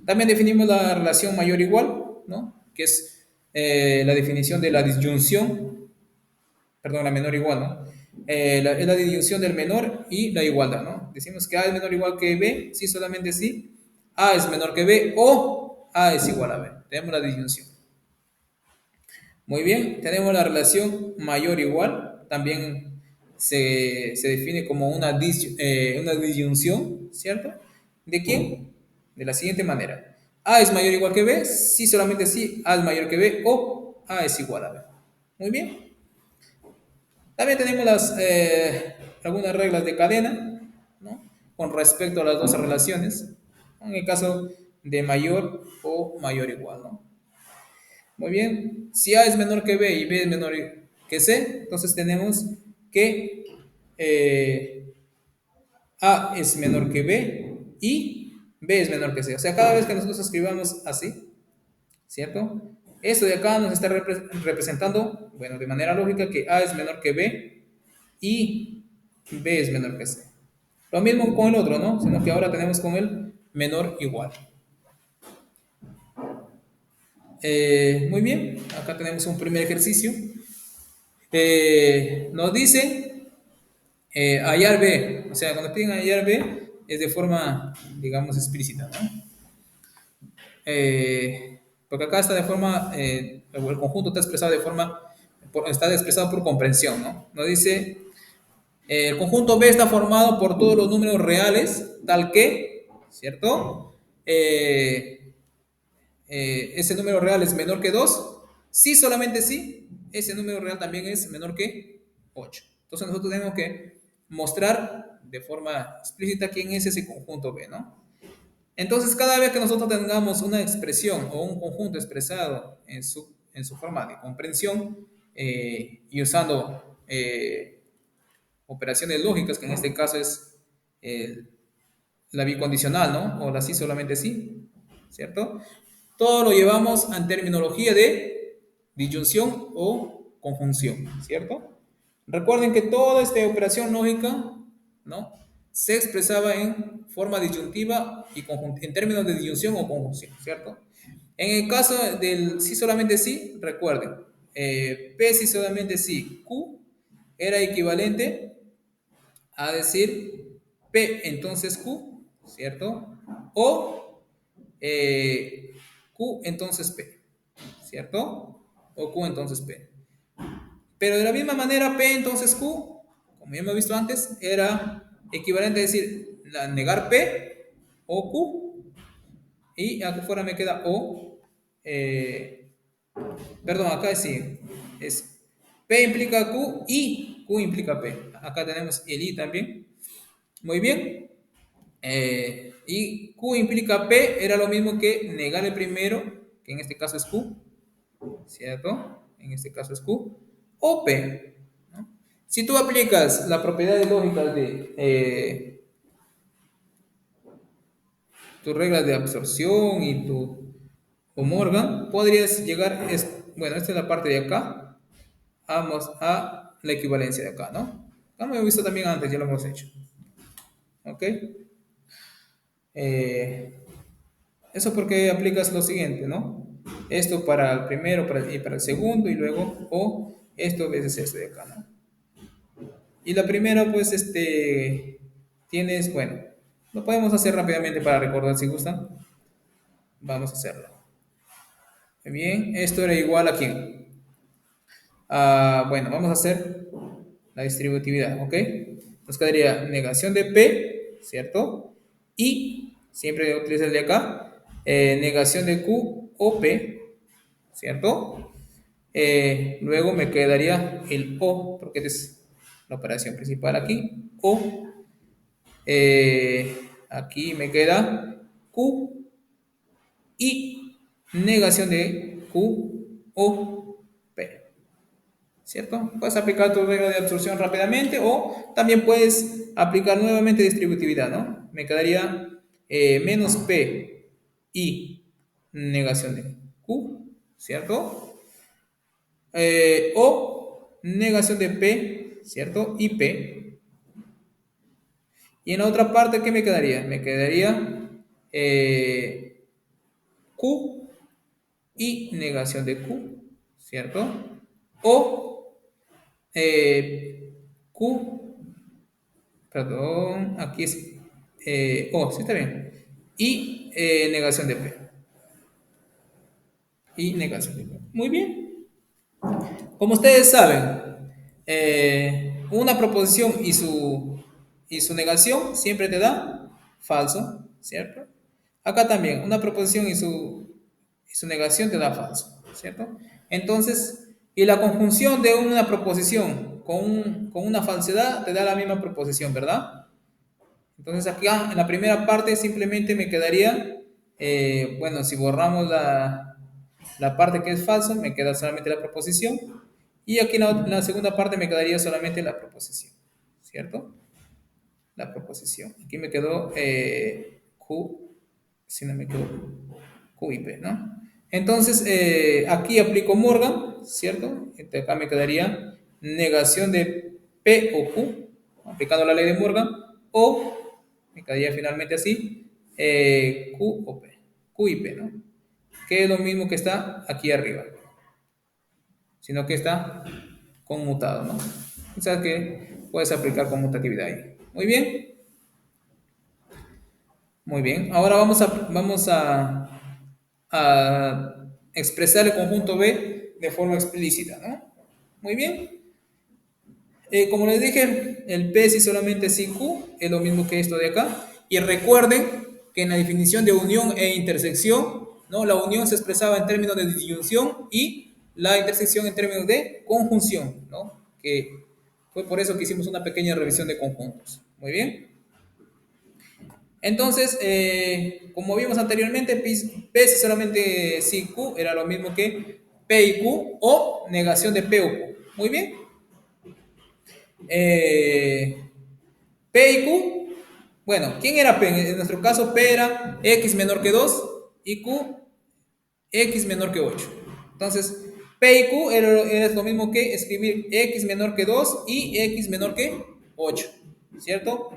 También definimos la relación mayor-igual, ¿no? Que es la definición de la disyunción, perdón, la menor-igual, ¿no? Es la disyunción del menor y la igualdad, ¿no? Decimos que A es menor o igual que B, si solamente si A es menor que B o A es igual a B. Tenemos la disyunción. Muy bien, tenemos la relación mayor-igual, también se define como una disyunción, ¿cierto? ¿De quién? De la siguiente manera. A es mayor o igual que B, si solamente si A es mayor que B o A es igual a B. Muy bien. También tenemos algunas reglas de cadena, ¿no? Con respecto a las dos relaciones, en el caso de mayor o mayor igual, ¿no? Muy bien, si A es menor que B y B es menor que C, entonces tenemos que eh, A es menor que B y B es menor que C. O sea, cada vez que nosotros escribamos así, ¿cierto? Esto de acá nos está representando, bueno, de manera lógica que A es menor que B y B es menor que C. Lo mismo con el otro, ¿no? Sino que ahora tenemos con el menor igual. Muy bien, acá tenemos un primer ejercicio. Nos dice hallar B, o sea, cuando piden hallar B es de forma, digamos, explícita, ¿no? Porque acá está de forma, el conjunto está expresado de forma, está expresado por comprensión, ¿no? Nos dice, el conjunto B está formado por todos los números reales, tal que, ¿cierto? Ese número real es menor que 2 si solamente si ese número real también es menor que 8. Entonces nosotros tenemos que mostrar de forma explícita quién es ese conjunto B, ¿no? Entonces cada vez que nosotros tengamos una expresión o un conjunto expresado en su forma de comprensión y usando operaciones lógicas, que en este caso es eh, la bicondicional, ¿no? O la sí solamente sí, ¿cierto? Todo lo llevamos en terminología de disyunción o conjunción, ¿cierto? Recuerden que toda esta operación lógica, ¿no? Se expresaba en forma disyuntiva y en términos de disyunción o conjunción, ¿cierto? En el caso del sí solamente sí, recuerden, P sí solamente sí, Q era equivalente a decir P entonces Q, ¿cierto? O Q entonces P, ¿cierto? O Q entonces P. Pero de la misma manera, P entonces Q, como ya hemos visto antes, era equivalente a decir negar P o Q. Y aquí fuera me queda O. Perdón, acá sí. Es P implica Q y Q implica P. Acá tenemos el I también. Muy bien. Y Q implica P era lo mismo que negar el primero, que en este caso es Q, ¿cierto? En este caso es Q, o P, ¿no? Si tú aplicas las propiedades lógicas de tus reglas de absorción y tu o Morgan, podrías llegar, bueno, esta es la parte de acá, vamos a la equivalencia de acá, ¿no? Como hemos visto también antes, ya lo hemos hecho, ¿ok? Eh, Eso porque aplicas lo siguiente, ¿no? Esto para el primero y para el segundo y luego, o esto veces esto de acá, ¿no? Y la primera, pues, tienes, bueno, lo podemos hacer rápidamente para recordar si gustan. Vamos a hacerlo. Muy bien, esto era igual a quién. Bueno, vamos a hacer la distributividad, ¿ok? Nos quedaría negación de P, ¿cierto? Y, siempre utiliza el de acá, negación de Q o P, ¿cierto? Luego me quedaría el O, porque es la operación principal aquí. O, aquí me queda Q y negación de Q o P, ¿cierto? Puedes aplicar tu regla de absorción rápidamente o también puedes aplicar nuevamente distributividad, ¿no? Me quedaría menos P y negación de Q, ¿cierto? O negación de P, ¿cierto? Y P. Y en la otra parte, ¿qué me quedaría? Me quedaría Q y negación de Q, ¿cierto? O Q, perdón, aquí es, sí está bien, y negación de P, y negación de P. Muy bien. Como ustedes saben, una proposición y su negación siempre te da falso, ¿cierto? Acá también, una proposición y su negación te da falso, ¿cierto? Entonces, y la conjunción de una proposición con una falsedad te da la misma proposición, ¿verdad? Entonces, aquí en la primera parte simplemente me quedaría, bueno, si borramos la parte que es falso, me queda solamente la proposición. Y aquí en la segunda parte me quedaría solamente la proposición, ¿cierto? La proposición. Aquí me quedó Q, si no me equivoco, Q y P, ¿no? Entonces, aquí aplico Morgan, ¿cierto? Acá me quedaría negación de P o Q, aplicando la ley de Morgan, o me quedaría finalmente así, Q o P, Q y P, ¿no? Que es lo mismo que está aquí arriba, sino que está conmutado, ¿no? O sea que puedes aplicar conmutatividad ahí. Muy bien, muy bien. Ahora a expresar el conjunto B de forma explícita, ¿no? Muy bien. Como les dije, el P si solamente es Q es lo mismo que esto de acá. Y recuerden que en la definición de unión e intersección, ¿no? La unión se expresaba en términos de disyunción y la intersección en términos de conjunción, ¿no? Que fue por eso que hicimos una pequeña revisión de conjuntos. Muy bien. Entonces, como vimos anteriormente, P si solamente si Q era lo mismo que P y Q o negación de P o Q. Muy bien. Eh, P y Q, bueno, ¿quién era P? En nuestro caso, P era X menor que 2 y Q X menor que 8. Entonces, P y Q es lo mismo que escribir X menor que 2 y X menor que 8, ¿cierto?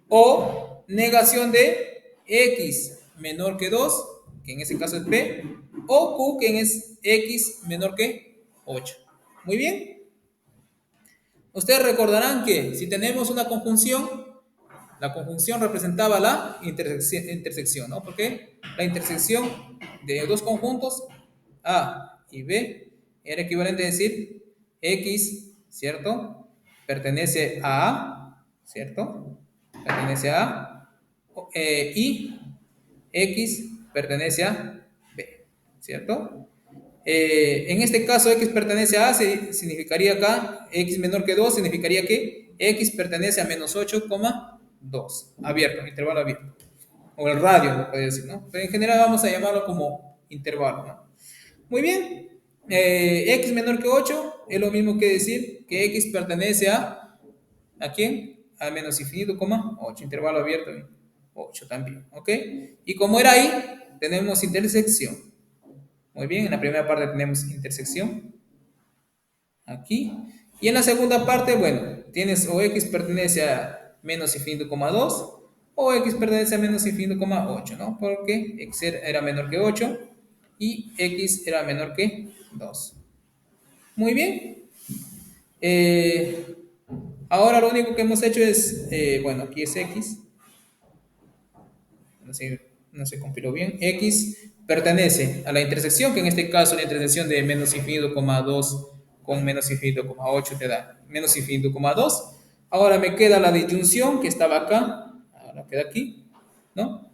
O negación de X menor que 2, que en ese caso es P, o Q, que es X menor que 8. Muy bien. Ustedes recordarán que si tenemos una conjunción, la conjunción representaba la intersección, ¿no? Porque la intersección de dos conjuntos, A y B, era equivalente a decir X, ¿cierto? Pertenece a A, ¿cierto? Pertenece a A, y X pertenece a B, ¿cierto? En este caso, X pertenece a A, significaría acá, X menor que 2, significaría que X pertenece a menos 8,2, abierto, intervalo abierto. O el radio, lo puede decir, ¿no? Pero en general vamos a llamarlo como intervalo, ¿no? Muy bien. X menor que 8 es lo mismo que decir que X pertenece ¿a quién? A menos infinito, 8, intervalo abierto, 8 también, ¿ok? Y como era ahí, tenemos intersección. Muy bien, en la primera parte tenemos intersección, aquí. Y en la segunda parte, bueno, tienes o X pertenece a menos infinito, 2, o X pertenece a menos infinito, 8, ¿no? Porque X era menor que 8 y X era menor que 2. Muy bien. Eh, Ahora lo único que hemos hecho es, bueno, aquí es X, no se compiló bien. X pertenece a la intersección, que en este caso la intersección de menos infinito, 2 con menos infinito, 8 te da menos infinito, 2. Ahora me queda la disyunción que estaba acá, ahora queda aquí, ¿no?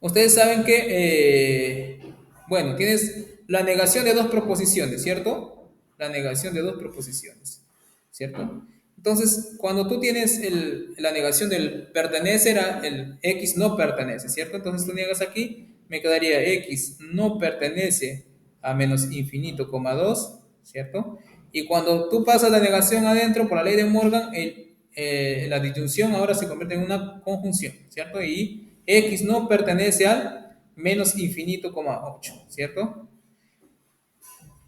Ustedes saben que, bueno, tienes la negación de dos proposiciones, ¿cierto? La negación de dos proposiciones, ¿cierto? Entonces, cuando tú tienes la negación del pertenecer a el X no pertenece, ¿cierto? Entonces tú niegas aquí me quedaría x no pertenece a menos infinito, coma 2, ¿cierto? Y cuando tú pasas la negación adentro por la ley de Morgan, la disyunción ahora se convierte en una conjunción, ¿cierto? Y x no pertenece al menos infinito, coma 8, ¿cierto?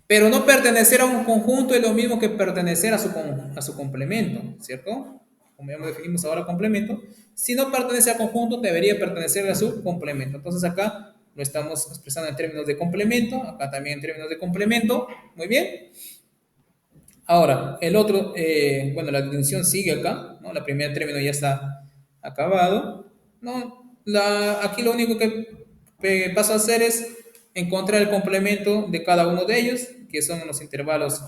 Pero no pertenecer a un conjunto es lo mismo que pertenecer a su complemento, ¿cierto? Como ya lo definimos ahora complemento. Si no pertenece al conjunto, debería pertenecer a su complemento. Entonces acá lo estamos expresando en términos de complemento, acá también en términos de complemento. Muy bien. Ahora, el otro, bueno, la distinción sigue acá, ¿no? La primera término ya está acabado, ¿no? Aquí lo único que paso a hacer es encontrar el complemento de cada uno de ellos, que son los intervalos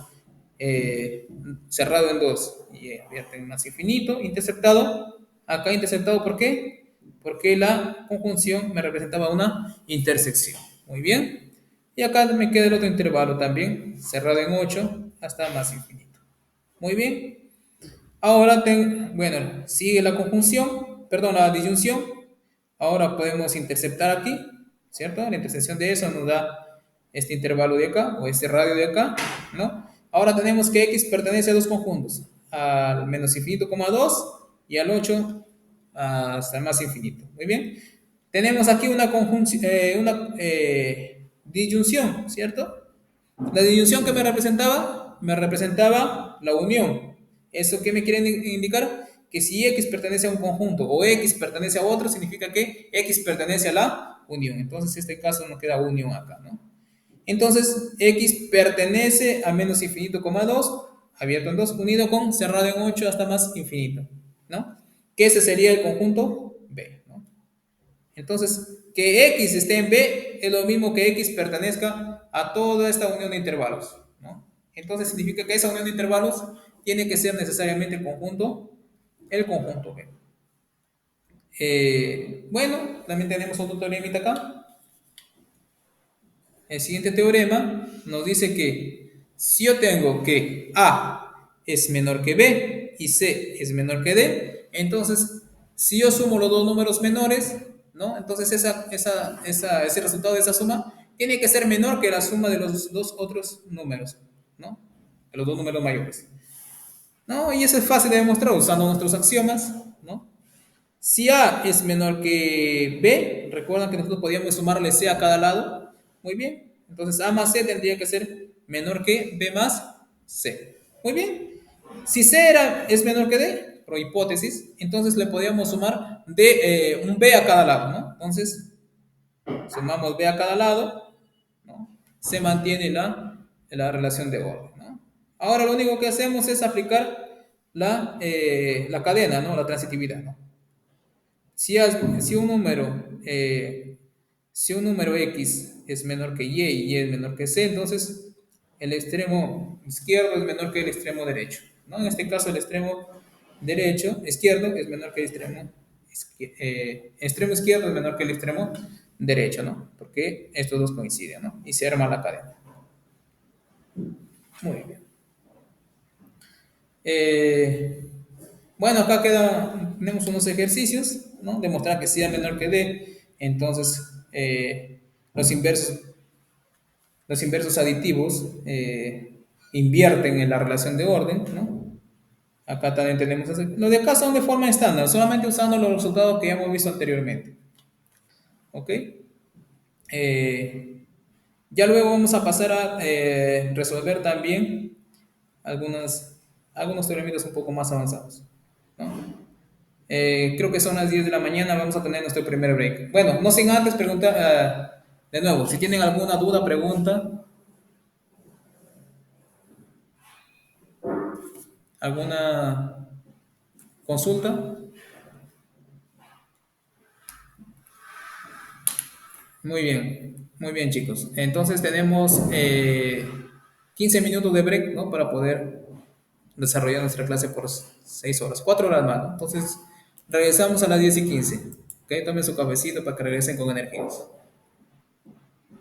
eh, cerrado en dos y abierto en más infinito, interceptado. Acá interceptado, ¿por qué? Porque la conjunción me representaba una intersección. Muy bien. Y acá me queda el otro intervalo también, cerrado en 8 hasta más infinito. Muy bien. Ahora, bueno, sigue la conjunción, perdón, la disyunción. Ahora podemos interceptar aquí, ¿cierto? La intersección de eso nos da este intervalo de acá, o este radio de acá, ¿no? Ahora tenemos que x pertenece a dos conjuntos, al menos infinito, coma 2 y al 8 hasta el más infinito. Muy bien. Tenemos aquí una conjunción, disyunción, ¿cierto? La disyunción que me representaba la unión. ¿Eso qué me quiere indicar? Que si x pertenece a un conjunto o x pertenece a otro, significa que x pertenece a la unión. Entonces, en este caso nos queda unión acá, ¿no? Entonces, x pertenece a menos infinito, coma 2, abierto en 2, unido con cerrado en 8 hasta más infinito, ¿no? Que ese sería el conjunto B, ¿no? Entonces, que x esté en B es lo mismo que x pertenezca a toda esta unión de intervalos, ¿no? Entonces significa que esa unión de intervalos tiene que ser necesariamente el conjunto B. Bueno, también tenemos otro teorema acá. El siguiente teorema nos dice que si yo tengo que A es menor que B y C es menor que D, entonces si yo sumo los dos números menores, ¿no? Entonces ese resultado de esa suma tiene que ser menor que la suma de los dos otros números, ¿no? De los dos números mayores. ¿No? Y eso es fácil de demostrar usando nuestros axiomas, ¿no? Si A es menor que B, recuerdan que nosotros podíamos sumarle C a cada lado. Muy bien. Entonces A más C tendría que ser menor que B más C. Muy bien. Si C es menor que D, por hipótesis, entonces le podíamos sumar un B a cada lado, ¿no? Entonces sumamos B a cada lado, ¿no? Se mantiene la relación de orden, ¿no? Ahora lo único que hacemos es aplicar la cadena, ¿no? La transitividad, ¿no? Si un número, si un número x es menor que y es menor que c, entonces el extremo izquierdo es menor que el extremo derecho, ¿no? En este caso el extremo izquierdo es menor que el extremo izquierdo es menor que el extremo derecho, ¿no? Porque estos dos coinciden, ¿no? Y se arma la cadena. Muy bien. Bueno, acá tenemos unos ejercicios, ¿no? Demostrar que si es menor que D, entonces los inversos, los inversos aditivos invierten en la relación de orden, ¿no? Acá también tenemos eso. Los de acá son de forma estándar, solamente usando los resultados que ya hemos visto anteriormente. ¿Ok? Ya luego vamos a pasar a resolver también algunos teoremas un poco más avanzados, ¿no? Creo que son las 10 de la mañana, vamos a tener nuestro primer break. Bueno, no sin antes preguntar, de nuevo, si tienen alguna duda, pregunta, alguna consulta. Muy bien chicos. Entonces tenemos 15 minutos de break, ¿no? Para poder desarrollar nuestra clase por 6 horas, 4 horas más, ¿no? Entonces regresamos a las 10:15. ¿Ok? Tomen su cafecito para que regresen con energías.